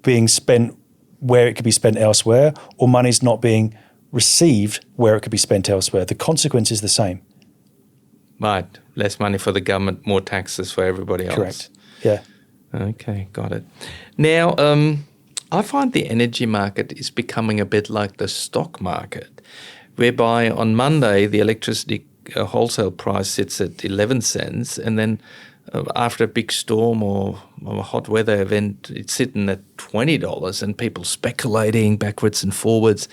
being spent where it could be spent elsewhere, or money is not being received where it could be spent elsewhere. The consequence is the same. Right. Less money for the government, more taxes for everybody else. Correct. Yeah. Okay, got it. Now, I find the energy market is becoming a bit like the stock market, whereby on Monday the electricity wholesale price sits at 11 cents, and then after a big storm or a hot weather event, it's sitting at $20, and people speculating backwards and forwards.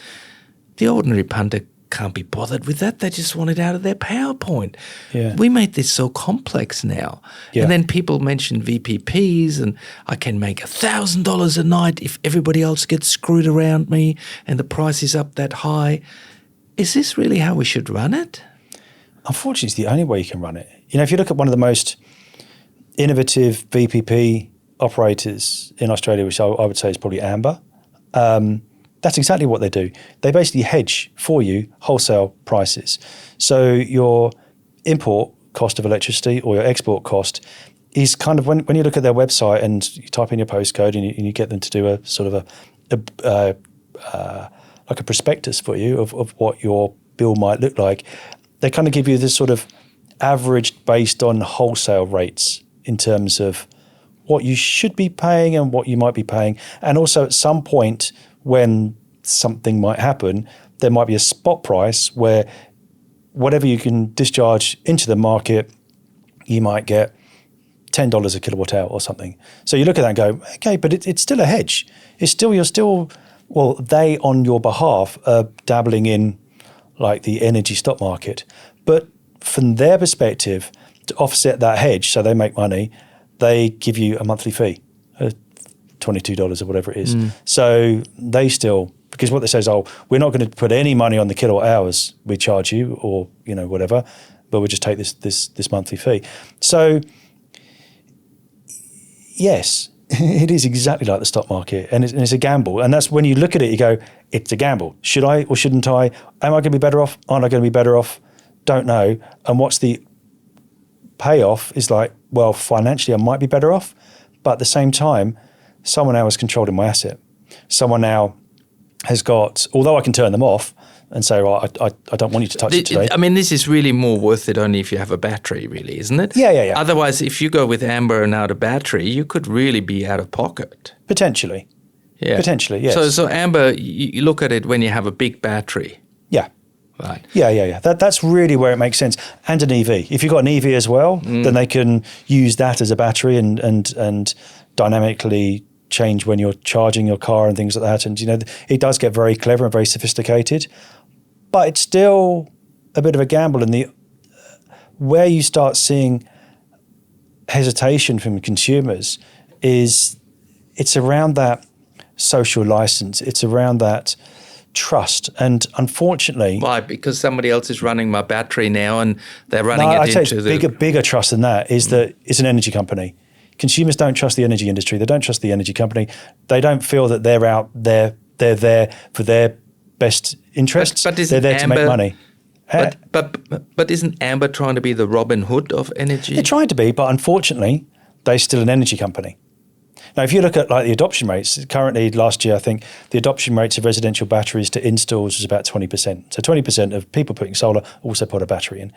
The ordinary punter can't be bothered with that. They just want it out of their PowerPoint. Yeah. We made this so complex now. Yeah. And then people mention VPPs, and I can make $1,000 a night if everybody else gets screwed around me and the price is up that high. Is this really how we should run it? Unfortunately, it's the only way you can run it. If you look at one of the most innovative VPP operators in Australia, which I would say is probably Amber, that's exactly what they do. They basically hedge for you wholesale prices. So your import cost of electricity or your export cost is kind of, when you look at their website and you type in your postcode and you get them to do a sort of like a prospectus for you of what your bill might look like, they kind of give you this sort of averaged based on wholesale rates in terms of what you should be paying and what you might be paying. And also at some point when something might happen, there might be a spot price where whatever you can discharge into the market, you might get $10 a kilowatt hour or something. So you look at that and go, okay, but it's still a hedge. They on your behalf are dabbling in like the energy stock market. But from their perspective, to offset that hedge, so they make money, they give you a monthly fee, $22 or whatever it is. So they still, because what they say is, we're not going to put any money on the kilowatt hours we charge you, or whatever, but we'll just take this monthly fee. So yes, it is exactly like the stock market, and it's a gamble. And that's when you look at it, you go, it's a gamble. Should I or shouldn't I? Am I going to be better off? Aren't I going to be better off? Don't know. And what's the payoff is like, well, financially I might be better off, but at the same time, someone else is controlling my asset. someone now has got, although I can turn them off and say, well, I don't want you to touch it today. I mean, this is really more worth it only if you have a battery, really, isn't it? Yeah. Otherwise, if you go with amber and out of battery, you could really be out of pocket. Potentially. Yeah. Potentially, yes. So amber, you look at it when you have a big battery. Yeah. Right. Yeah. That's really where it makes sense. And an EV. If you've got an EV as well, then they can use that as a battery and dynamically change when you're charging your car and things like that. And, it does get very clever and very sophisticated, but it's still a bit of a gamble. And where you start seeing hesitation from consumers is it's around that social license. It's around that trust. And unfortunately... Why? Because somebody else is running my battery now and they're running I'd say into it's bigger trust than that is that it's an energy company. Consumers don't trust the energy industry. They don't trust the energy company. They don't feel that they're out there. They're there for their best interests. But they're there to make money. But isn't Amber trying to be the Robin Hood of energy? They're trying to be, but unfortunately, they're still an energy company. Now, if you look at the adoption rates, currently last year, I think the adoption rates of residential batteries to installs was about 20%. So 20% of people putting solar also put a battery in.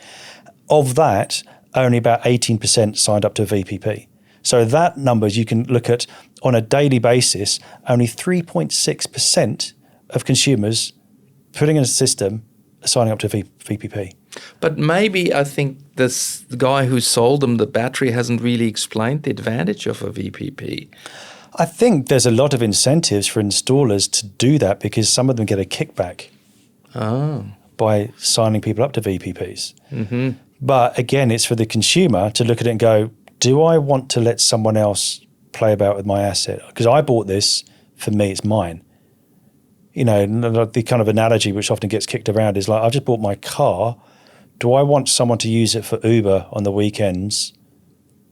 Of that, only about 18% signed up to a VPP. So that numbers you can look at on a daily basis, only 3.6% of consumers putting in a system are signing up to VPP. But maybe I think the guy who sold them the battery hasn't really explained the advantage of a VPP. I think there's a lot of incentives for installers to do that because some of them get a kickback by signing people up to VPPs. Mm-hmm. But again, it's for the consumer to look at it and go, do I want to let someone else play about with my asset? Because I bought this, for me, it's mine. The kind of analogy which often gets kicked around is like, I've just bought my car. Do I want someone to use it for Uber on the weekends?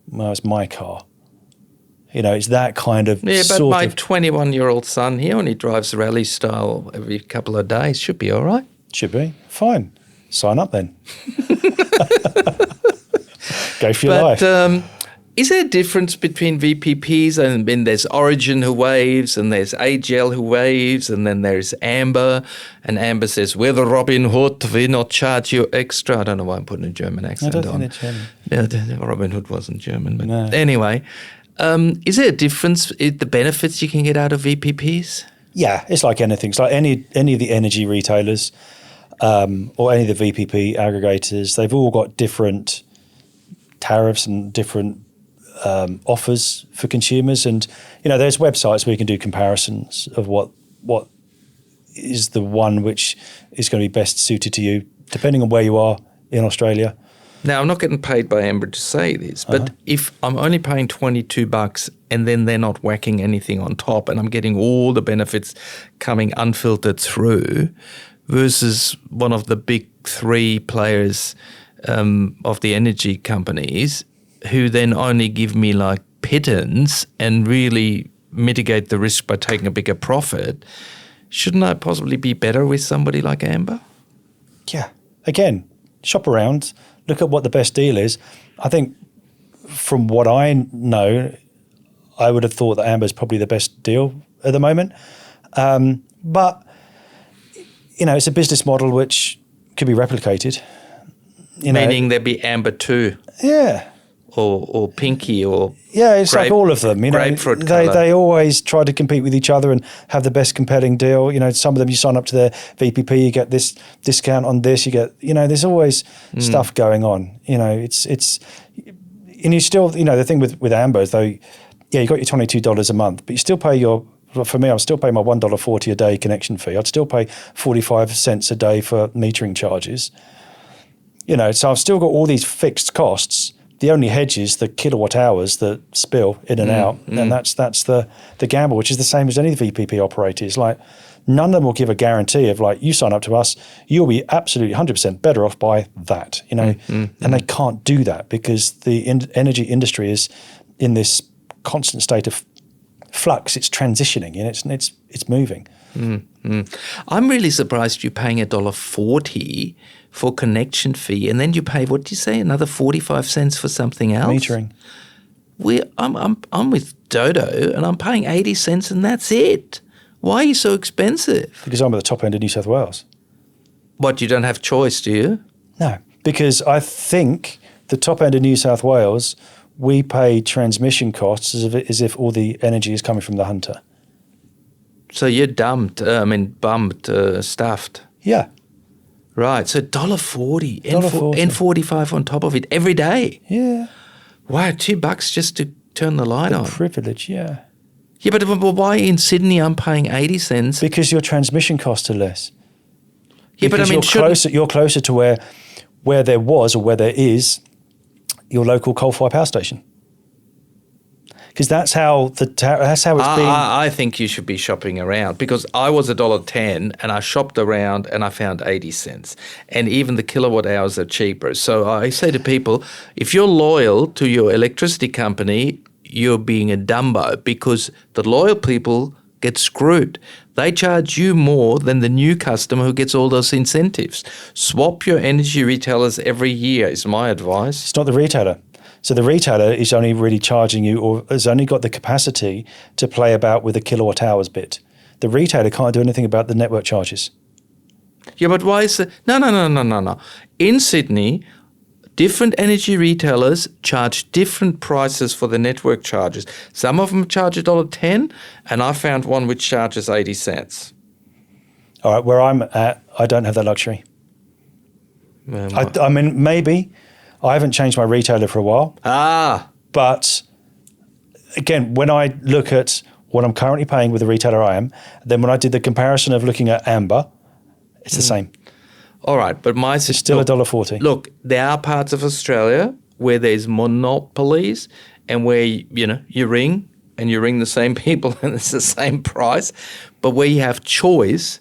Well, it's my car. It's that kind of but my 21-year-old son, he only drives rally style every couple of days. Should be all right. Should be. Fine. Sign up then. Go for your life. Is there a difference between VPPs and then there's Origin who waves and there's AGL who waves and then there's Amber and Amber says, we're the Robin Hood, we not charge you extra. I don't know why I'm putting a German accent on. I don't think it's German. Yeah, Robin Hood wasn't German. But no. Anyway, is there a difference in the benefits you can get out of VPPs? Yeah, it's like anything. It's like any of the energy retailers or any of the VPP aggregators. They've all got different tariffs and different offers for consumers, and there's websites where you can do comparisons of what is the one which is going to be best suited to you, depending on where you are in Australia. Now, I'm not getting paid by Amber to say this, but if I'm only paying $22 and then they're not whacking anything on top, and I'm getting all the benefits coming unfiltered through, versus one of the big three players of the energy companies, who then only give me like pittance and really mitigate the risk by taking a bigger profit, shouldn't I possibly be better with somebody like Amber? Yeah. Again, shop around, look at what the best deal is. I think from what I know, I would have thought that Amber is probably the best deal at the moment. But, it's a business model which could be replicated. Meaning there'd be Amber 2. Yeah. Or Pinky or it's like all of them. Grapefruit they always try to compete with each other and have the best compelling deal. Some of them you sign up to their VPP, you get this discount on this. You get there's always stuff going on. It's and you still the thing with Amber is though, you got your $22 a month, but you still pay for me, I'm still paying my $1.40 a day connection fee. I'd still pay 45 cents a day for metering charges. So I've still got all these fixed costs. The only hedge is the kilowatt hours that spill in and out, and that's the gamble, which is the same as any VPP operators. Like, none of them will give a guarantee of like, you sign up to us, you'll be absolutely 100% better off by that, and they can't do that because the energy industry is in this constant state of flux. It's transitioning, and it's moving. I'm really surprised you're paying $1.40 for connection fee, and then you pay, what did you say, another 45 cents for something else? Metering. I'm with Dodo, and I'm paying 80 cents, and that's it. Why are you so expensive? Because I'm at the top end of New South Wales. What, you don't have choice, do you? No, because I think the top end of New South Wales, we pay transmission costs as if all the energy is coming from the hunter. So you're stuffed. Yeah. Right, so $1.40 $1.40. and 45 on top of it every day. Yeah. Wow, $2 just to turn the light on. Privilege, yeah. Yeah, but why in Sydney I'm paying 80 cents? Because your transmission costs are less. Yeah, because you're closer to where there was or where there is your local coal-fired power station. Because that's how it's been. I think you should be shopping around, because I was $1.10 and I shopped around and I found 80 cents. And even the kilowatt hours are cheaper. So I say to people, if you're loyal to your electricity company, you're being a dumbo, because the loyal people get screwed. They charge you more than the new customer who gets all those incentives. Swap your energy retailers every year is my advice. It's not the retailer. So the retailer is only really charging you, or has only got the capacity to play about with the kilowatt hours bit. The retailer can't do anything about the network charges. Yeah, but why is it? No. In Sydney, different energy retailers charge different prices for the network charges. Some of them charge $1.10, and I found one which charges 80 cents. All right, where I'm at, I don't have that luxury. I mean, maybe. I haven't changed my retailer for a while. But again, when I look at what I'm currently paying with the retailer I am, then when I did the comparison of looking at Amber, it's the same. All right, but it's still $1.40. Look, there are parts of Australia where there's monopolies and where you ring the same people and it's the same price, but where you have choice,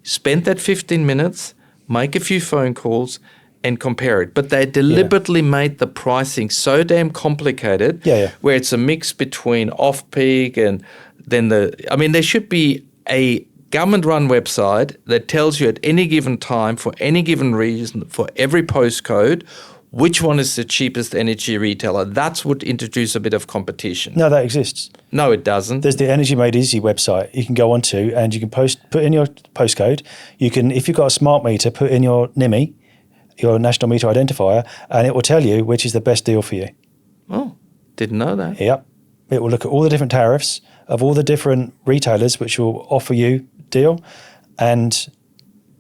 spend that 15 minutes, make a few phone calls, and compare it. But they deliberately made the pricing so damn complicated, where it's a mix between off-peak and then there should be a government-run website that tells you at any given time, for any given reason, for every postcode, which one is the cheapest energy retailer. That would introduce a bit of competition. No, that exists. No, it doesn't. There's the Energy Made Easy website you can go onto, and you can put in your postcode. You can, if you've got a smart meter, put in your NIMI, your National Meter Identifier, and it will tell you which is the best deal for you. Oh, didn't know that. Yep. It will look at all the different tariffs of all the different retailers which will offer you deal, and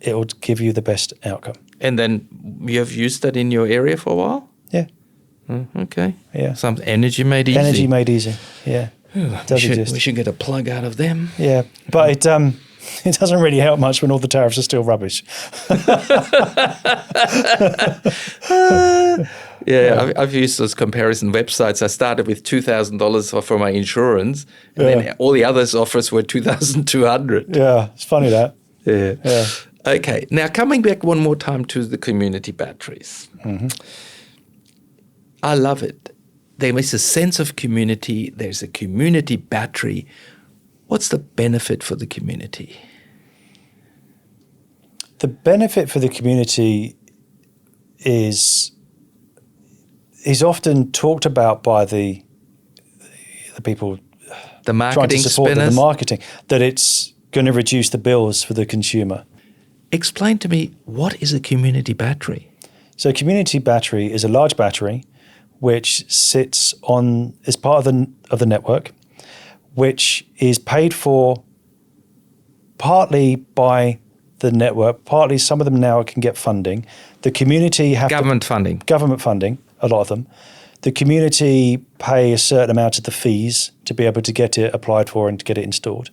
it will give you the best outcome. And then you have used that in your area for a while? Yeah. Okay. Yeah. Some Energy Made Easy. Energy Made Easy, yeah. We should get a plug out of them. Yeah, but it doesn't really help much when all the tariffs are still rubbish. I've used those comparison websites. I started with $2,000 for my insurance, and then all the others offers were $2,200. Yeah, it's funny that. Yeah. Okay, now coming back one more time to the community batteries. Mm-hmm. I love it. There is a sense of community. There's a community battery. What's the benefit for the community? The benefit for the community is often talked about by the people the marketing trying to support spinners. The marketing, that it's going to reduce the bills for the consumer. Explain to me, what is a community battery? So a community battery is a large battery which sits as part of the network, which is paid for partly by the network, partly some of them now can get funding. The community have government funding, a lot of them. The community pay a certain amount of the fees to be able to get it applied for and to get it installed.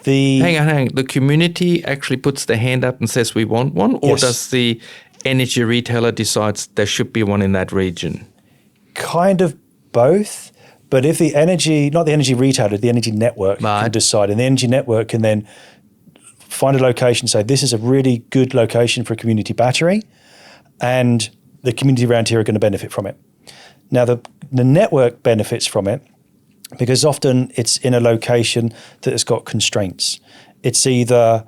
Hang on. The community actually puts their hand up and says we want one, or does the energy retailer decides there should be one in that region? Kind of both. But if not the energy retailer, the energy network can decide, and the energy network can then find a location, say this is a really good location for a community battery, and the community around here are going to benefit from it. Now the network benefits from it because often it's in a location that has got constraints. It's either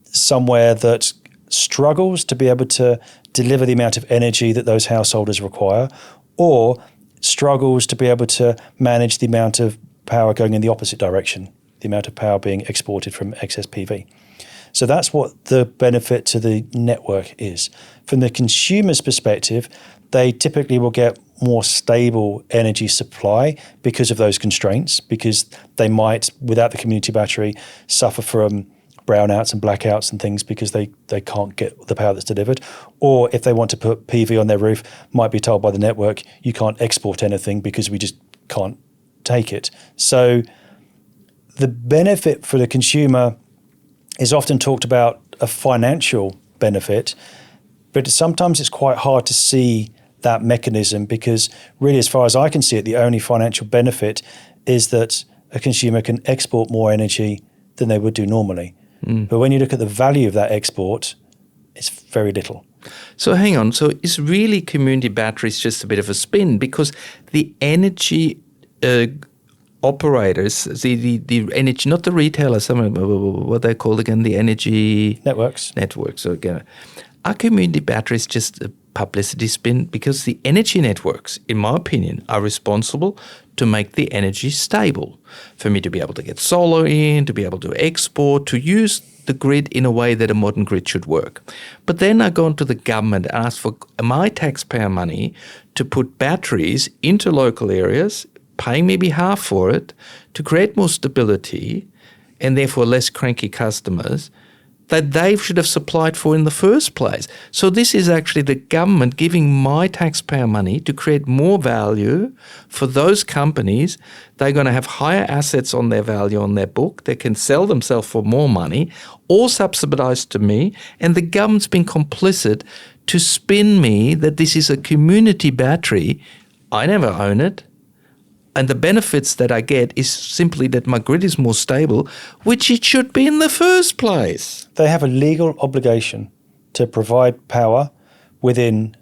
somewhere that struggles to be able to deliver the amount of energy that those householders require, or struggles to be able to manage the amount of power going in the opposite direction the amount of power being exported from excess PV. So that's what the benefit to the network is. From the consumer's perspective, they typically will get more stable energy supply because of those constraints, because they might, without the community battery, suffer from brownouts and blackouts and things because they can't get the power that's delivered. Or if they want to put PV on their roof, might be told by the network, you can't export anything because we just can't take it. So the benefit for the consumer is often talked about a financial benefit, but sometimes it's quite hard to see that mechanism, because really, as far as I can see it, the only financial benefit is that a consumer can export more energy than they would do normally. But when you look at the value of that export, it's very little. So hang on. So is really community batteries just a bit of a spin? Because the energy operators, the energy, not the retailers, what they're called again, the energy Networks. So again, are community batteries just a publicity spin? Because the energy networks, in my opinion, are responsible to make the energy stable. For me to be able to get solar in, to be able to export, to use the grid in a way that a modern grid should work. But then I go into the government and ask for my taxpayer money to put batteries into local areas, paying maybe half for it, to create more stability and therefore less cranky customers that they should have supplied for in the first place. So this is actually the government giving my taxpayer money to create more value for those companies. They're going to have higher assets on their value on their book. They can sell themselves for more money, all subsidized to me, and the government's been complicit to spin me that this is a community battery. I never own it. And the benefits that I get is simply that my grid is more stable, which it should be in the first place. They have a legal obligation to provide power within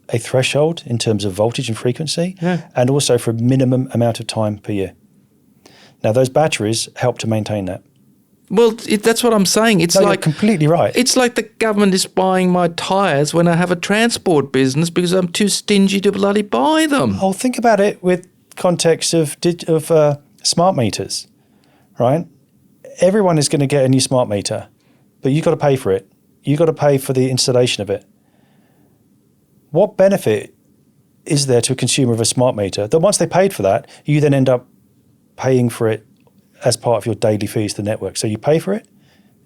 a threshold in terms of voltage and frequency, and also for a minimum amount of time per year. Now, those batteries help to maintain that. Well, that's what I'm saying. It's You're completely right. It's like the government is buying my tyres when I have a transport business because I'm too stingy to bloody buy them. Oh, think about it with context of smart meters, right? Everyone is going to get a new smart meter, but you've got to pay for it. You've got to pay for the installation of it. What benefit is there to a consumer of a smart meter that once they paid for that, you then end up paying for it as part of your daily fees to the network? So you pay for it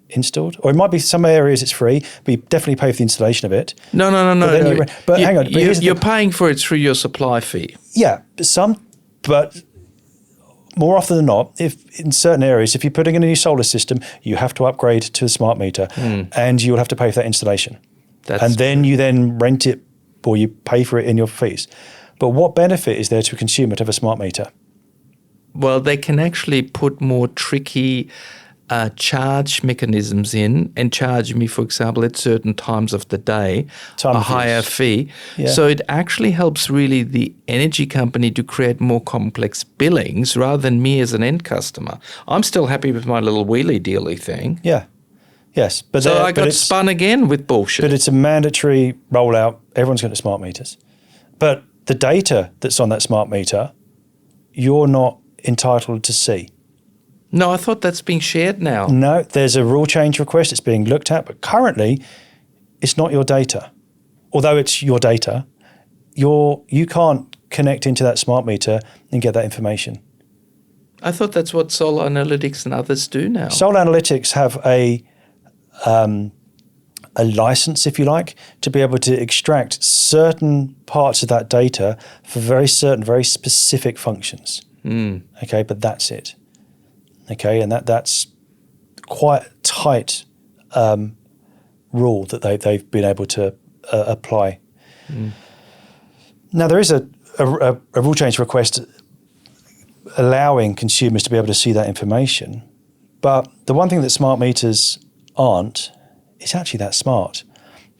installed, or it might be some areas it's free, but you definitely pay for the installation of it. No. But hang on, you're paying for it through your supply fee. Yeah, but more often than not, if in certain areas, if you're putting in a new solar system, you have to upgrade to a smart meter, and you'll have to pay for that installation. And then you then rent it, or you pay for it in your fees. But what benefit is there to a consumer to have a smart meter? Well, they can actually put more tricky charge mechanisms in and charge me, for example, at certain times of the day, a higher fee. Yeah. So it actually helps really the energy company to create more complex billings rather than me as an end customer. I'm still happy with my little wheelie-dealy thing. Yeah. Yes. But so I got spun again with bullshit. But it's a mandatory rollout. Everyone's got smart meters. But the data that's on that smart meter, you're not entitled to see. No, I thought that's being shared now. No, there's a rule change request. It's being looked at, but currently it's not your data. Although it's your data, you can't connect into that smart meter and get that information. I thought that's what Solar Analytics and others do now. Solar Analytics have a license, if you like, to be able to extract certain parts of that data for very specific functions. Okay, but that's it. Okay, and that's quite a tight rule that they've been able to apply. Now, there is a rule change request allowing consumers to be able to see that information, but the one thing that smart meters aren't is actually that smart,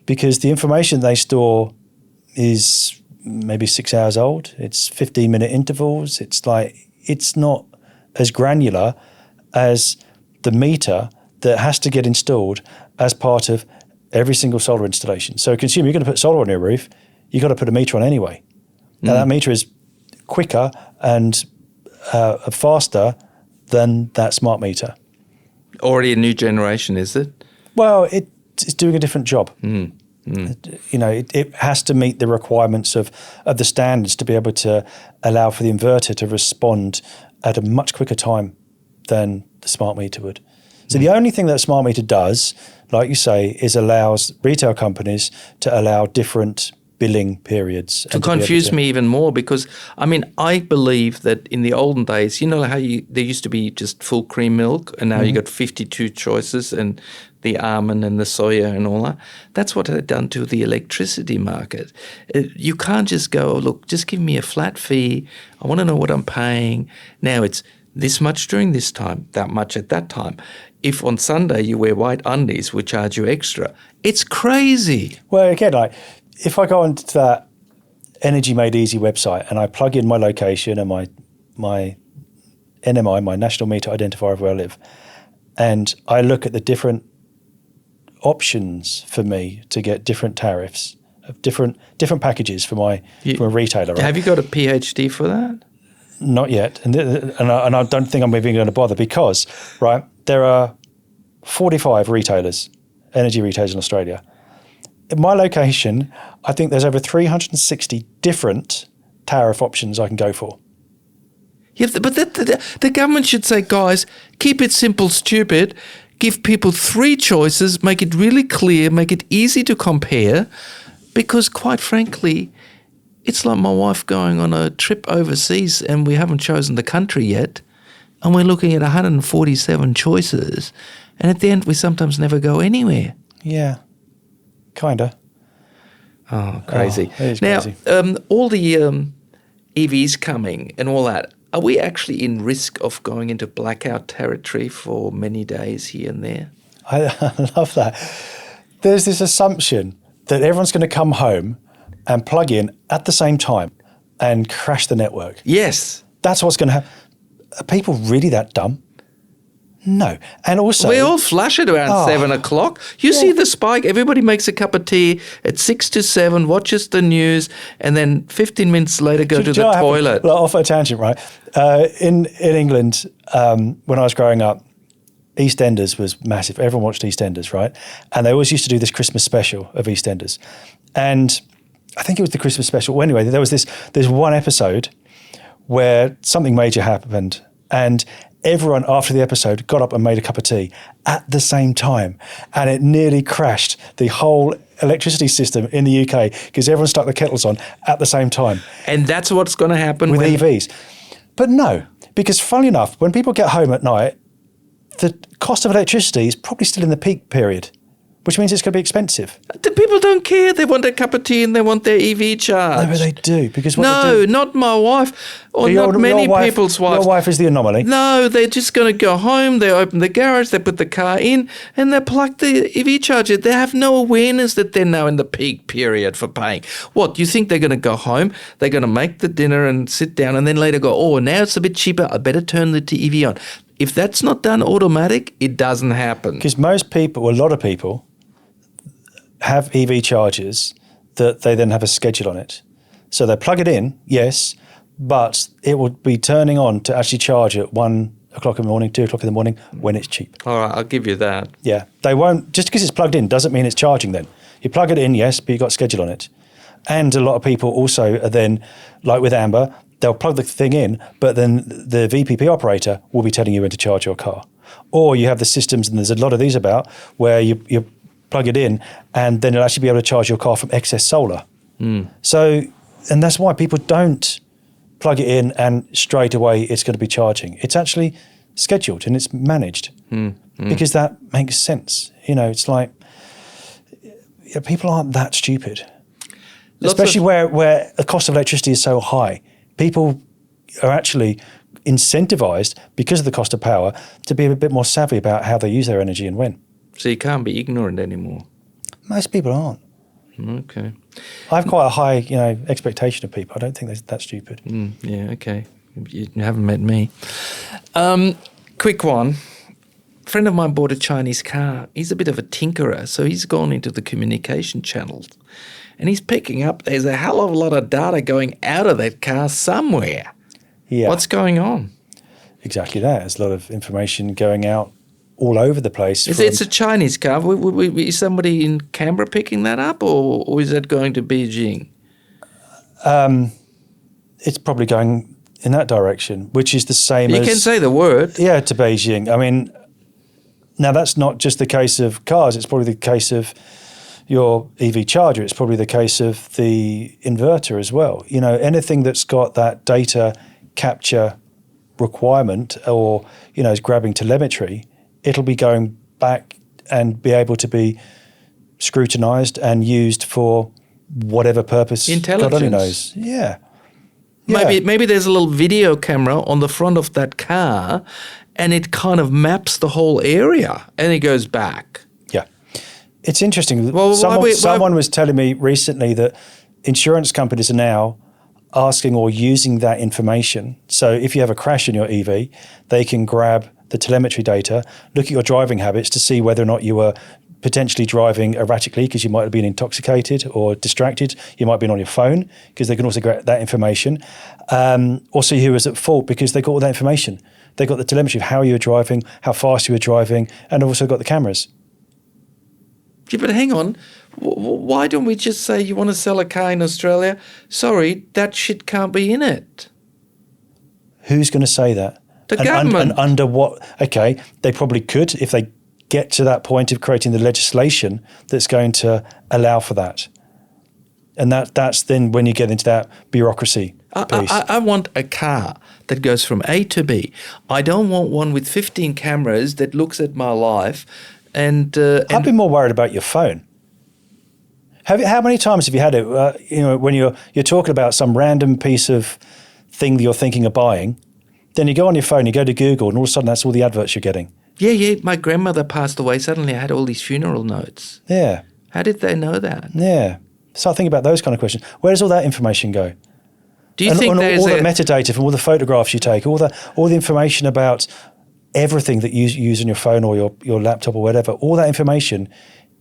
because the information they store is maybe 6 hours old. It's 15-minute intervals. It's not as granular as the meter that has to get installed as part of every single solar installation. So, consumer, you're going to put solar on your roof, you've got to put a meter on anyway. Now, that meter is quicker and faster than that smart meter. Already a new generation, is it? Well, it's doing a different job. You know, it has to meet the requirements of the standards to be able to allow for the inverter to respond at a much quicker time than the smart meter would. So the only thing that a smart meter does, like you say, is allows retail companies to allow different billing periods. To confuse me even more, because I mean, I believe that in the olden days, you know how there used to be just full cream milk, and now you got 52 choices, and the almond and the soya and all that. That's what they've done to the electricity market. You can't just go, look, just give me a flat fee. I want to know what I'm paying. Now it's this much during this time, that much at that time. If on Sunday you wear white undies, we charge you extra. It's crazy. Well, again, like if I go onto that Energy Made Easy website and I plug in my location and my NMI, my national meter identifier of where I live, and I look at the different options for me to get different tariffs, different packages from a retailer. Right? Have you got a PhD for that? Not yet, and I don't think I'm even going to bother because, right, there are 45 retailers, energy retailers in Australia. In my location, I think there's over 360 different tariff options I can go for. Yeah, but the government should say, guys, keep it simple, stupid. Give people 3 choices, make it really clear, make it easy to compare, because quite frankly, it's like my wife going on a trip overseas and we haven't chosen the country yet, and we're looking at 147 choices, and at the end we sometimes never go anywhere. Yeah, kinda. Oh, crazy. It is now, crazy. all the EVs coming and all that, are we actually in risk of going into blackout territory for many days here and there? I love that. There's this assumption that everyone's going to come home and plug in at the same time and crash the network. Yes. That's what's going to happen. Are people really that dumb? No. And also... We all flush it around 7 o'clock. You see the spike. Everybody makes a cup of tea at 6 to 7, watches the news, and then 15 minutes later go to the toilet. Off a tangent, right? In England, when I was growing up, EastEnders was massive. Everyone watched EastEnders, right? And they always used to do this Christmas special of EastEnders. And I think it was the Christmas special. Well, anyway, there was there's one episode where something major happened, and everyone after the episode got up and made a cup of tea at the same time, and it nearly crashed the whole electricity system in the UK because everyone stuck the kettles on at the same time. And that's what's going to happen with EVs. But no, because funnily enough, when people get home at night, the cost of electricity is probably still in the peak period, which means it's going to be expensive. The people don't care. They want a cup of tea and they want their EV charge. No, but they do. Because what no, they do, not my wife, or not many people's wives. Your wife is the anomaly. No, they're just going to go home, they open the garage, they put the car in, and they plug the EV charger. They have no awareness that they're now in the peak period for paying. What, you think they're going to go home, they're going to make the dinner and sit down, and then later go, oh, now it's a bit cheaper, I better turn the EV on. If that's not done automatic, it doesn't happen. Because most people, a lot of people, have EV chargers that they then have a schedule on it. So they plug it in, yes, but it will be turning on to actually charge at 1 o'clock in the morning, 2 o'clock in the morning when it's cheap. All right, I'll give you that. Yeah, they won't, just because it's plugged in doesn't mean it's charging then. You plug it in, yes, but you've got a schedule on it. And a lot of people also are then, like with Amber, they'll plug the thing in, but then the VPP operator will be telling you when to charge your car. Or you have the systems, and there's a lot of these about, where you plug it in and then you'll actually be able to charge your car from excess solar. So, and that's why people don't plug it in and straight away it's going to be charging. It's actually scheduled and it's managed because that makes sense. You know, it's like people aren't that stupid. Especially where the cost of electricity is so high. People are actually incentivized because of the cost of power to be a bit more savvy about how they use their energy and when. So you can't be ignorant anymore. Most people aren't. Okay. I have quite a high, expectation of people. I don't think they're that stupid. Yeah, okay. You haven't met me. Quick one. A friend of mine bought a Chinese car. He's a bit of a tinkerer, so he's gone into the communication channels. And he's picking up, there's a hell of a lot of data going out of that car somewhere. Yeah. What's going on? exactly that. There's a lot of information going out all over the place. It's a Chinese car. Is somebody in Canberra picking that up, or is that going to Beijing? It's probably going in that direction, which is the same as... You can say the word. Yeah, to Beijing. I mean, now that's not just the case of cars. It's probably the case of your EV charger. It's probably the case of the inverter as well. You know, anything that's got that data capture requirement or, you know, is grabbing telemetry, it'll be going back and be able to be scrutinized and used for whatever purpose God only knows. Yeah. Maybe there's a little video camera on the front of that car and it kind of maps the whole area and it goes back. Yeah. It's interesting. Well, someone was telling me recently that insurance companies are now asking or using that information. So if you have a crash in your EV, they can grab the telemetry data, look at your driving habits to see whether or not you were potentially driving erratically because you might have been intoxicated or distracted. You might have been on your phone because they can also get that information. Also, who was at fault because they got all that information. They got the telemetry of how you were driving, how fast you were driving, and also got the cameras. Yeah, but hang on. Why don't we just say you want to sell a car in Australia? Sorry, that shit can't be in it. Who's going to say that? The government. And under what? Okay, they probably could if they get to that point of creating the legislation that's going to allow for that. And that's then when you get into that bureaucracy piece. I want a car that goes from A to B. I don't want one with 15 cameras that looks at my life. And I'd be more worried about your phone. How many times have you had it? When you're talking about some random piece of thing that you're thinking of buying, then you go on your phone, you go to Google, and all of a sudden that's all the adverts you're getting. Yeah. My grandmother passed away. Suddenly I had all these funeral notes. Yeah. How did they know that? Yeah. Start thinking about those kind of questions. Where does all that information go? Do you think there's all the metadata from all the photographs you take, all the information about everything that you use on your phone or your laptop or whatever, all that information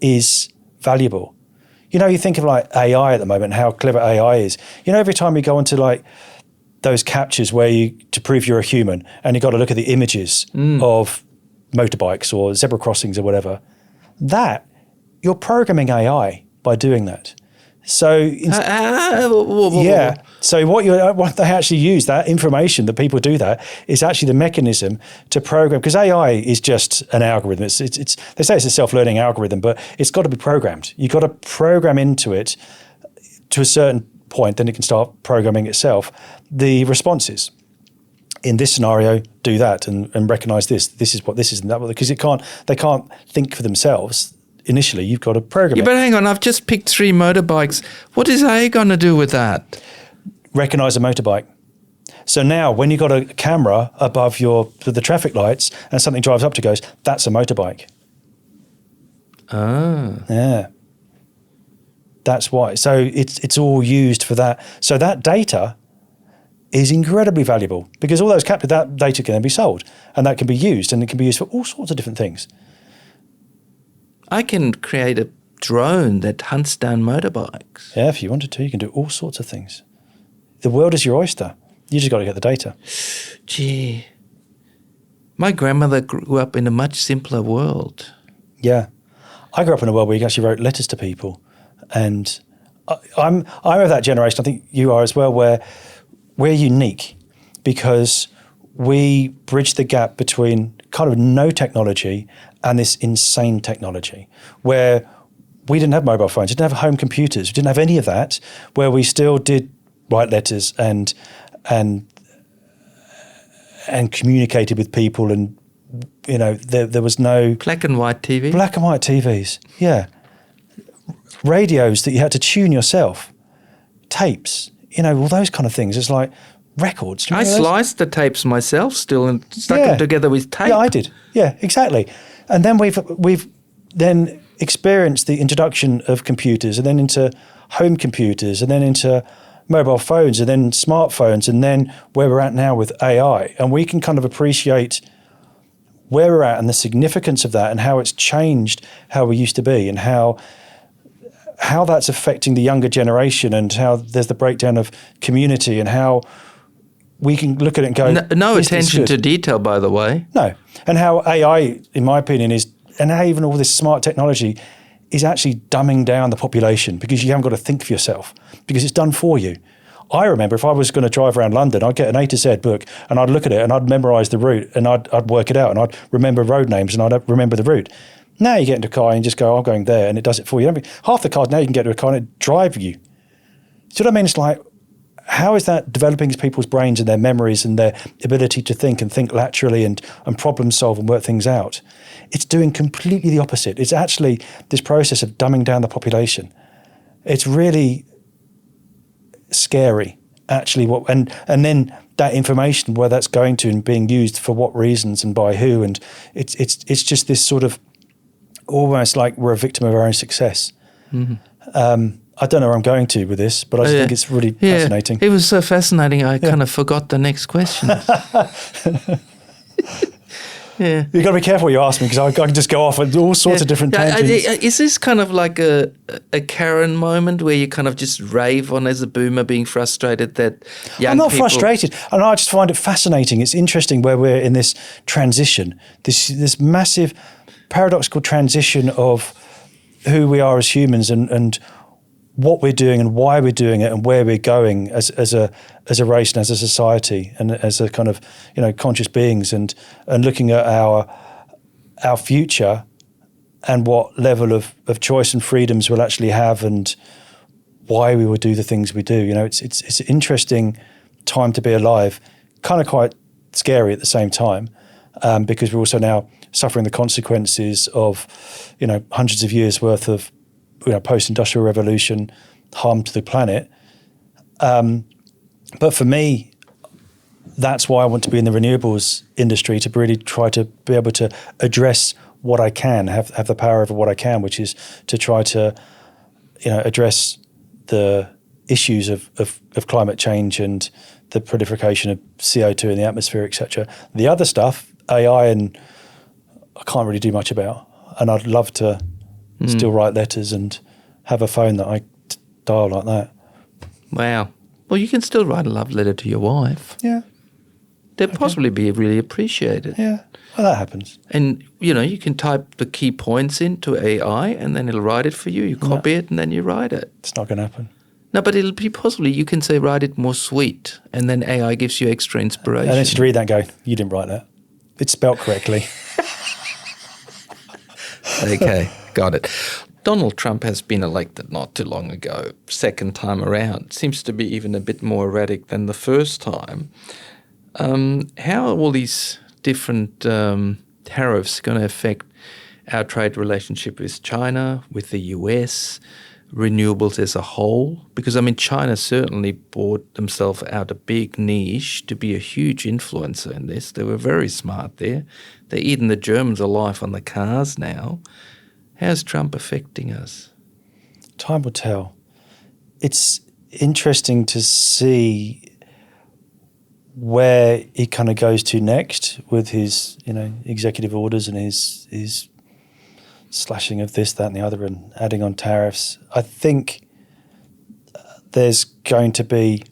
is valuable. You know, you think of like AI at the moment and how clever AI is. You know, every time you go into like those captures where to prove you're a human and you've got to look at the images of motorbikes or zebra crossings or whatever, that you're programming AI by doing that. So so what they actually use, that information that people do that, is actually the mechanism to program, because AI is just an algorithm. It's they say it's a self-learning algorithm, but it's got to be programmed. You've got to program into it to a certain point, then it can start programming itself the responses. In this scenario, do that and recognize this. This is what this is and that, because they can't think for themselves. Initially, you've got to program it. But hang on, I've just picked 3 motorbikes. What is AI going to do with that? Recognize a motorbike. So now when you've got a camera above the traffic lights and something drives up to goes, that's a motorbike. Ah. Yeah. That's why. So it's all used for that. So that data is incredibly valuable because all that data can then be sold and that can be used, and it can be used for all sorts of different things. I can create a drone that hunts down motorbikes. Yeah, if you wanted to, you can do all sorts of things. The world is your oyster. You just got to get the data. Gee. My grandmother grew up in a much simpler world. Yeah. I grew up in a world where you actually wrote letters to people. And I'm of that generation, I think you are as well, where we're unique because we bridge the gap between kind of no technology and this insane technology, where we didn't have mobile phones, we didn't have home computers, we didn't have any of that, where we still did write letters and communicated with people, and you know there was no black and white TV. Black and white TVs, yeah. Radios that you had to tune yourself, tapes, you know, all those kind of things. It's like records. I sliced the tapes myself still and stuck them together with tape. Yeah, I did. Yeah, exactly. And then we've then experienced the introduction of computers, and then into home computers, and then into mobile phones, and then smartphones, and then where we're at now with AI. And we can kind of appreciate where we're at and the significance of that and how it's changed how we used to be, and how that's affecting the younger generation, and how there's the breakdown of community, and how we can look at it and go, No "This is attention good." to detail, by the way. No. And how AI, in my opinion, and how even all this smart technology is actually dumbing down the population because you haven't got to think for yourself because it's done for you. I remember if I was going to drive around London, I'd get an A to Z book and I'd look at it and I'd memorise the route and I'd work it out and I'd remember road names and I'd remember the route. Now you get into a car and just go, I'm going there, and it does it for you. Half the cars now you can get to a car and it drive you. See what I mean? It's like, how is that developing people's brains and their memories and their ability to think and think laterally and problem solve and work things out? It's doing completely the opposite. It's actually this process of dumbing down the population. It's really scary, actually. And then that information, where that's going to and being used for what reasons and by who, and it's just this sort of almost like we're a victim of our own success. Mm-hmm. I don't know where I'm going to with this, but I just think it's really fascinating. It was so fascinating, I kind of forgot the next question. Yeah. You've got to be careful what you ask me because I can just go off on all sorts of different tangents. Is this kind of like a Karen moment where you kind of just rave on as a boomer being frustrated that young I'm not people... frustrated. And I just find it fascinating. It's interesting where we're in this transition, this massive paradoxical transition of who we are as humans and what we're doing and why we're doing it and where we're going as a race and as a society and as a kind of conscious beings and looking at our future and what level of choice and freedoms we'll actually have and why we will do the things we do. It's an interesting time to be alive, kind of quite scary at the same time, because we're also now suffering the consequences of hundreds of years worth of post-industrial revolution, harm to the planet. But for me, that's why I want to be in the renewables industry, to really try to be able to address what I can, have the power over what I can, which is to try to, address the issues of climate change and the proliferation of CO2 in the atmosphere, etc. The other stuff, AI, and I can't really do much about. And I'd love to still write letters and have a phone that I dial like that. Wow. Well, you can still write a love letter to your wife. Yeah. They'd possibly be really appreciated. Yeah. Well, that happens. And, you can type the key points into AI and then it'll write it for you. You copy it and then you write it. It's not going to happen. No, but it'll be possibly, you can say, write it more sweet, and then AI gives you extra inspiration. And then she'd read that and go, you didn't write that. It's spelt correctly. Okay, got it. Donald Trump has been elected not too long ago, second time around. Seems to be even a bit more erratic than the first time. How are all these different tariffs going to affect our trade relationship with China, with the US, renewables as a whole? Because, China certainly bought themselves out a big niche to be a huge influencer in this. They were very smart there. They're eating the Germans alive on the cars now. How's Trump affecting us? Time will tell. It's interesting to see where he kind of goes to next with his, executive orders and his slashing of this, that, and the other, and adding on tariffs. I think there's going to be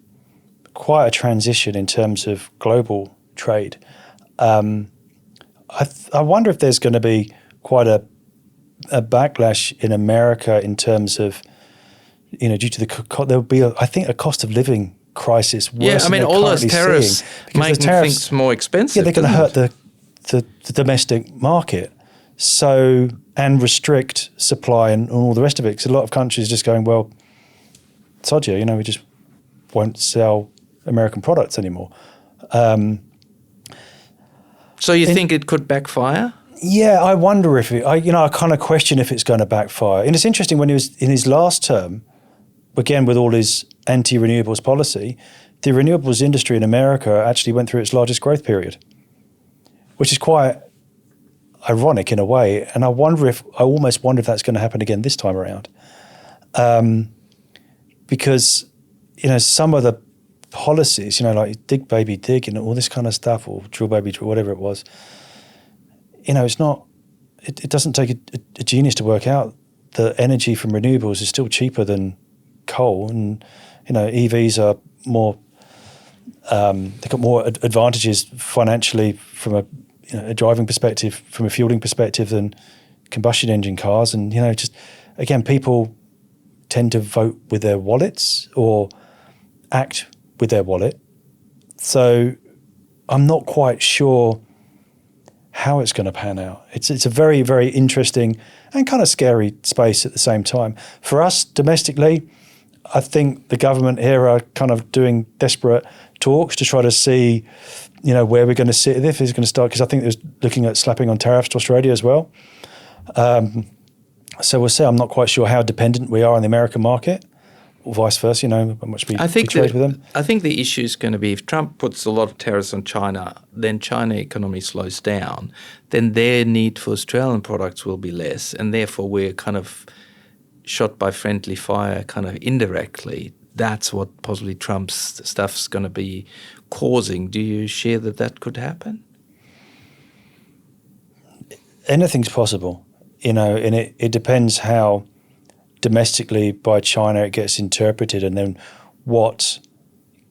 quite a transition in terms of global trade. I wonder if there's going to be quite a backlash in America in terms of, due to there'll be, I think, a cost of living crisis. Worse than all those tariffs making things more expensive. Yeah, they're going to hurt the domestic market. So, and restrict supply and all the rest of it. Because a lot of countries are just going, well, sod you, we just won't sell American products anymore. So you think it could backfire? Yeah, I wonder if I kind of question if it's going to backfire. And it's interesting when he was in his last term, again with all his anti-renewables policy, the renewables industry in America actually went through its largest growth period, which is quite ironic in a way. And I almost wonder if that's going to happen again this time around. Because, some of the policies, like dig baby dig and all this kind of stuff, or drill baby drill, whatever it was, it's not, it doesn't take a genius to work out that energy from renewables is still cheaper than coal. And, EVs are more They've got more advantages financially from a driving perspective, from a fueling perspective than combustion engine cars. And, just, again, people tend to vote with their wallets or act with their wallet. So I'm not quite sure how it's going to pan out. It's a very, very interesting and kind of scary space at the same time. For us domestically, I think the government here are kind of doing desperate talks to try to see, where we're going to sit, if it's going to start, because I think there's looking at slapping on tariffs to Australia as well. So we'll see. I'm not quite sure how dependent we are on the American market, or vice versa, how much we trade with them. I think the issue is going to be if Trump puts a lot of tariffs on China, then China economy slows down, then their need for Australian products will be less, and therefore we're kind of shot by friendly fire kind of indirectly. That's what possibly Trump's stuff's going to be causing. Do you share that could happen? Anything's possible, and it depends how domestically by China it gets interpreted, and then what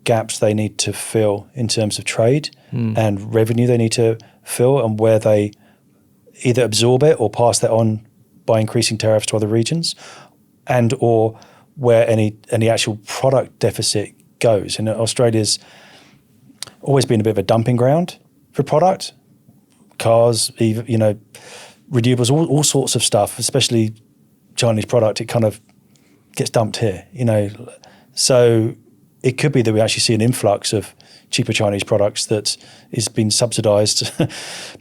gaps they need to fill in terms of trade and revenue they need to fill, and where they either absorb it or pass that on by increasing tariffs to other regions, and or where any actual product deficit goes. And Australia's always been a bit of a dumping ground for product, cars, renewables, all sorts of stuff, especially Chinese product. It kind of gets dumped here, So it could be that we actually see an influx of cheaper Chinese products that is being subsidised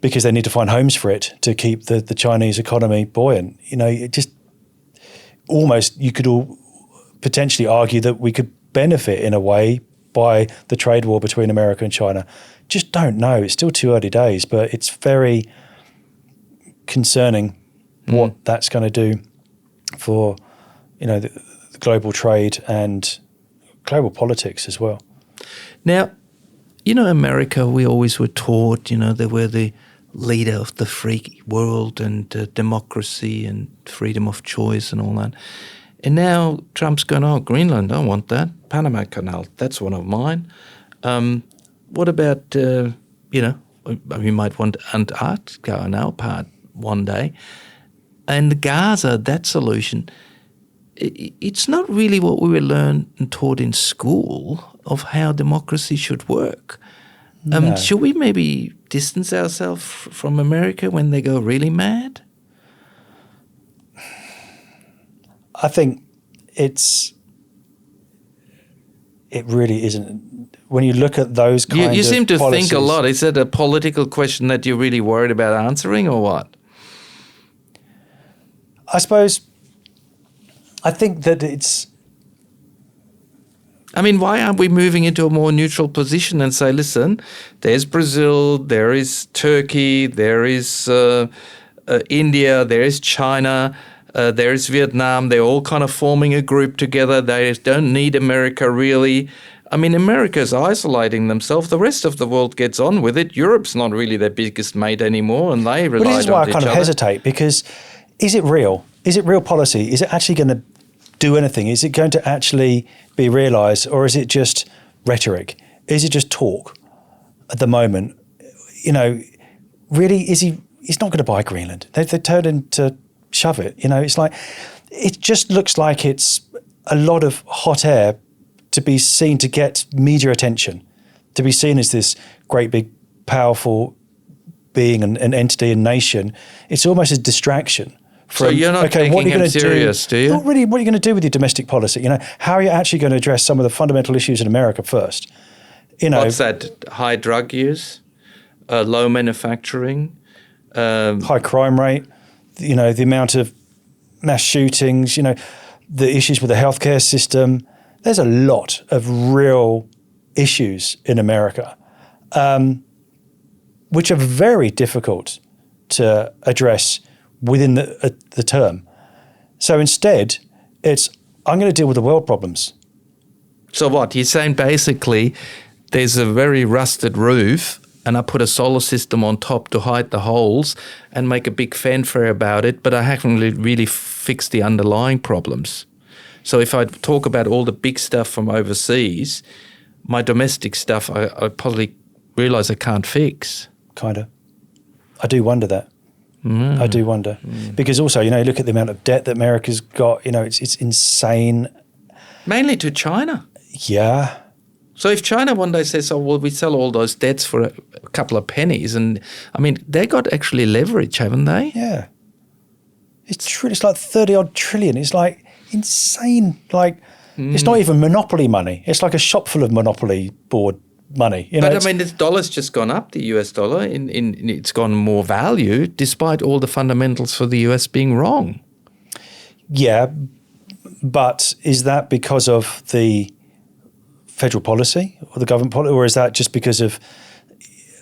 because they need to find homes for it to keep the Chinese economy buoyant. It just almost, you could all potentially argue that we could benefit in a way by the trade war between America and China. Just don't know. It's still too early days, but it's very concerning what that's going to do for, the global trade and global politics as well. Now, America, we always were taught, they were the leader of the free world and democracy and freedom of choice and all that. And now Trump's going, Greenland, I want that. Panama Canal, that's one of mine. What about, we might want Antarctica on our part one day. And Gaza, that solution, it's not really what we were learned and taught in school of how democracy should work. No. Should we maybe distance ourselves from America when they go really mad? I think it really isn't. When you look at those kinds of policies. You seem to think a lot. Is that a political question that you're really worried about answering or what? I suppose, I think that it's... why aren't we moving into a more neutral position and say, listen, there's Brazil, there is Turkey, there is India, there is China, there is Vietnam. They're all kind of forming a group together. They don't need America really. America's isolating themselves. The rest of the world gets on with it. Europe's not really their biggest mate anymore, and they rely on each other. This is why I kind of hesitate, because is it real? Is it real policy? Is it actually going to do anything? Is it going to actually be realised, or is it just rhetoric? Is it just talk at the moment? Really, he's not going to buy Greenland. They've turned into shove it. It's like, it just looks like it's a lot of hot air to be seen to get media attention, to be seen as this great big powerful being and entity and nation. It's almost a distraction. So you're not taking him serious, do you? Not really. What are you going to do with your domestic policy? How are you actually going to address some of the fundamental issues in America first? What's that? High drug use, low manufacturing, high crime rate. The amount of mass shootings. The issues with the healthcare system. There's a lot of real issues in America, which are very difficult to address within the term. So instead, I'm going to deal with the world problems. So what? You're saying basically there's a very rusted roof and I put a solar system on top to hide the holes and make a big fanfare about it, but I haven't really fixed the underlying problems. So if I talk about all the big stuff from overseas, my domestic stuff, I probably realise I can't fix. Kind of. I do wonder that. I do wonder. Because also, you look at the amount of debt that America's got, it's insane. Mainly to China. Yeah. So if China one day says, oh, well, we sell all those debts for a couple of pennies, and I mean, they got actually leverage, haven't they? Yeah. It's like 30 odd trillion. It's like insane. Like, it's not even monopoly money. It's like a shop full of monopoly board money. But I mean, the dollar's just gone up, the US dollar, it's gone more value, despite all the fundamentals for the US being wrong. Yeah, but is that because of the federal policy or the government policy, or is that just because of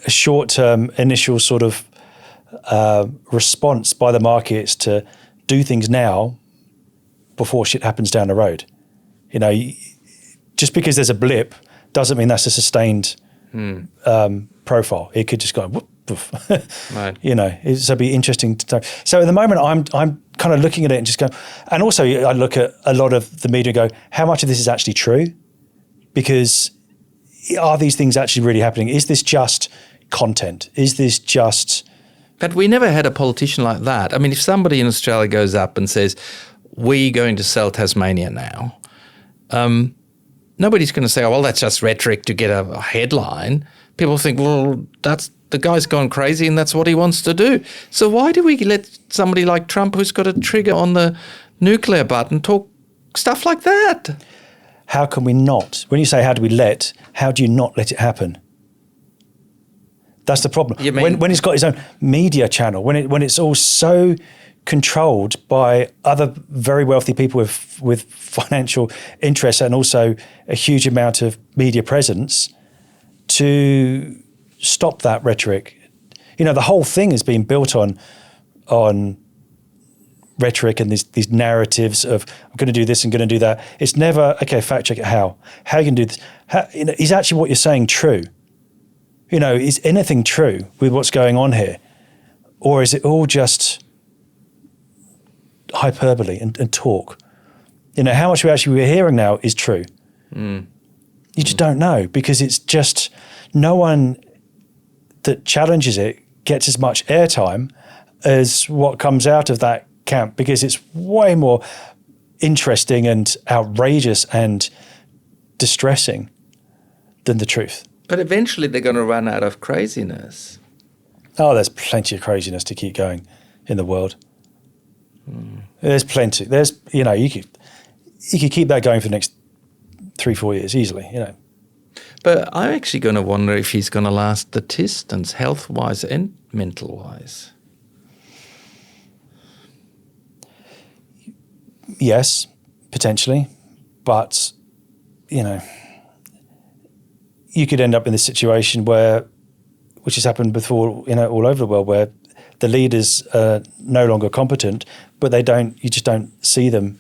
a short-term initial sort of response by the markets to do things now before shit happens down the road? Just because there's a blip doesn't mean that's a sustained profile. It could just go whoop, woof. Right. It'd be interesting to know. So at the moment, I'm kind of looking at it and just go, and also I look at a lot of the media and go, how much of this is actually true? Because are these things actually really happening? Is this just content? Is this just... But we never had a politician like that. I mean, if somebody in Australia goes up and says, we're going to sell Tasmania now, nobody's going to say, oh, well, that's just rhetoric to get a headline. People think, well, that's the guy's gone crazy and that's what he wants to do. So why do we let somebody like Trump, who's got a trigger on the nuclear button, talk stuff like that? How can we not? When you say how do you not let it happen? That's the problem. You mean, when he's got his own media channel, when it's all so controlled by other very wealthy people with financial interests and also a huge amount of media presence, to stop that rhetoric. The whole thing has been built on rhetoric and these narratives of I'm going to do this and going to do that. It's never, okay, fact check it. How are you going to do this? Is actually what you're saying true? Is anything true with what's going on here? Or is it all just hyperbole and talk? How much we're hearing now is true. You just don't know, because it's just no one that challenges it gets as much airtime as what comes out of that camp, because it's way more interesting and outrageous and distressing than the truth. But eventually they're going to run out of craziness. Oh, there's plenty of craziness to keep going in the world. There's plenty. There's, you could keep that going for the next 3-4 years easily, But I'm actually going to wonder if he's going to last the distance, health-wise and mental-wise. Yes, potentially. But, you could end up in this situation which has happened before, all over the world, where the leaders are no longer competent, but you just don't see them.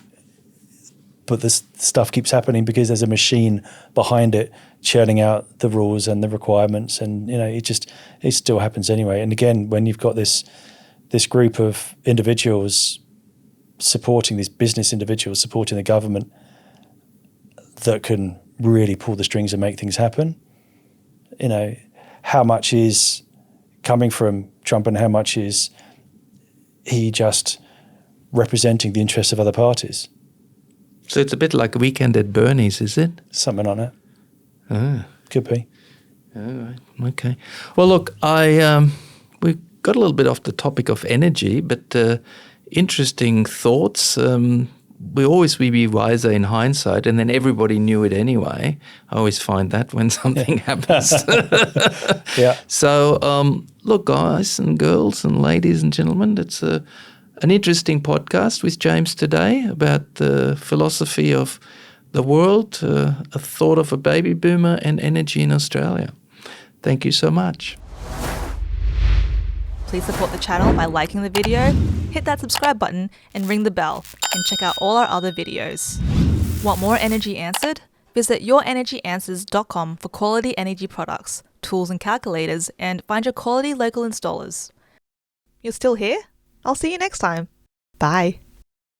But this stuff keeps happening because there's a machine behind it churning out the rules and the requirements, and it still happens anyway. And again, when you've got this group of individuals supporting these business individuals supporting the government that can really pull the strings and make things happen, how much is coming from Trump and how much is he just representing the interests of other parties? So it's a bit like a weekend at Bernie's, is it? Something on it. Ah. Could be. All right. Okay. Well, look, we got a little bit off the topic of energy, but interesting thoughts. We always be wiser in hindsight, and then everybody knew it anyway. I always find that when something happens. Yeah. So, look, guys and girls and ladies and gentlemen, it's an interesting podcast with James today about the philosophy of the world, a thought of a baby boomer and energy in Australia. Thank you so much. Please support the channel by liking the video, hit that subscribe button and ring the bell, and check out all our other videos. Want more energy answered? Visit yourenergyanswers.com for quality energy products, tools and calculators, and find your quality local installers. You're still here? I'll see you next time. Bye.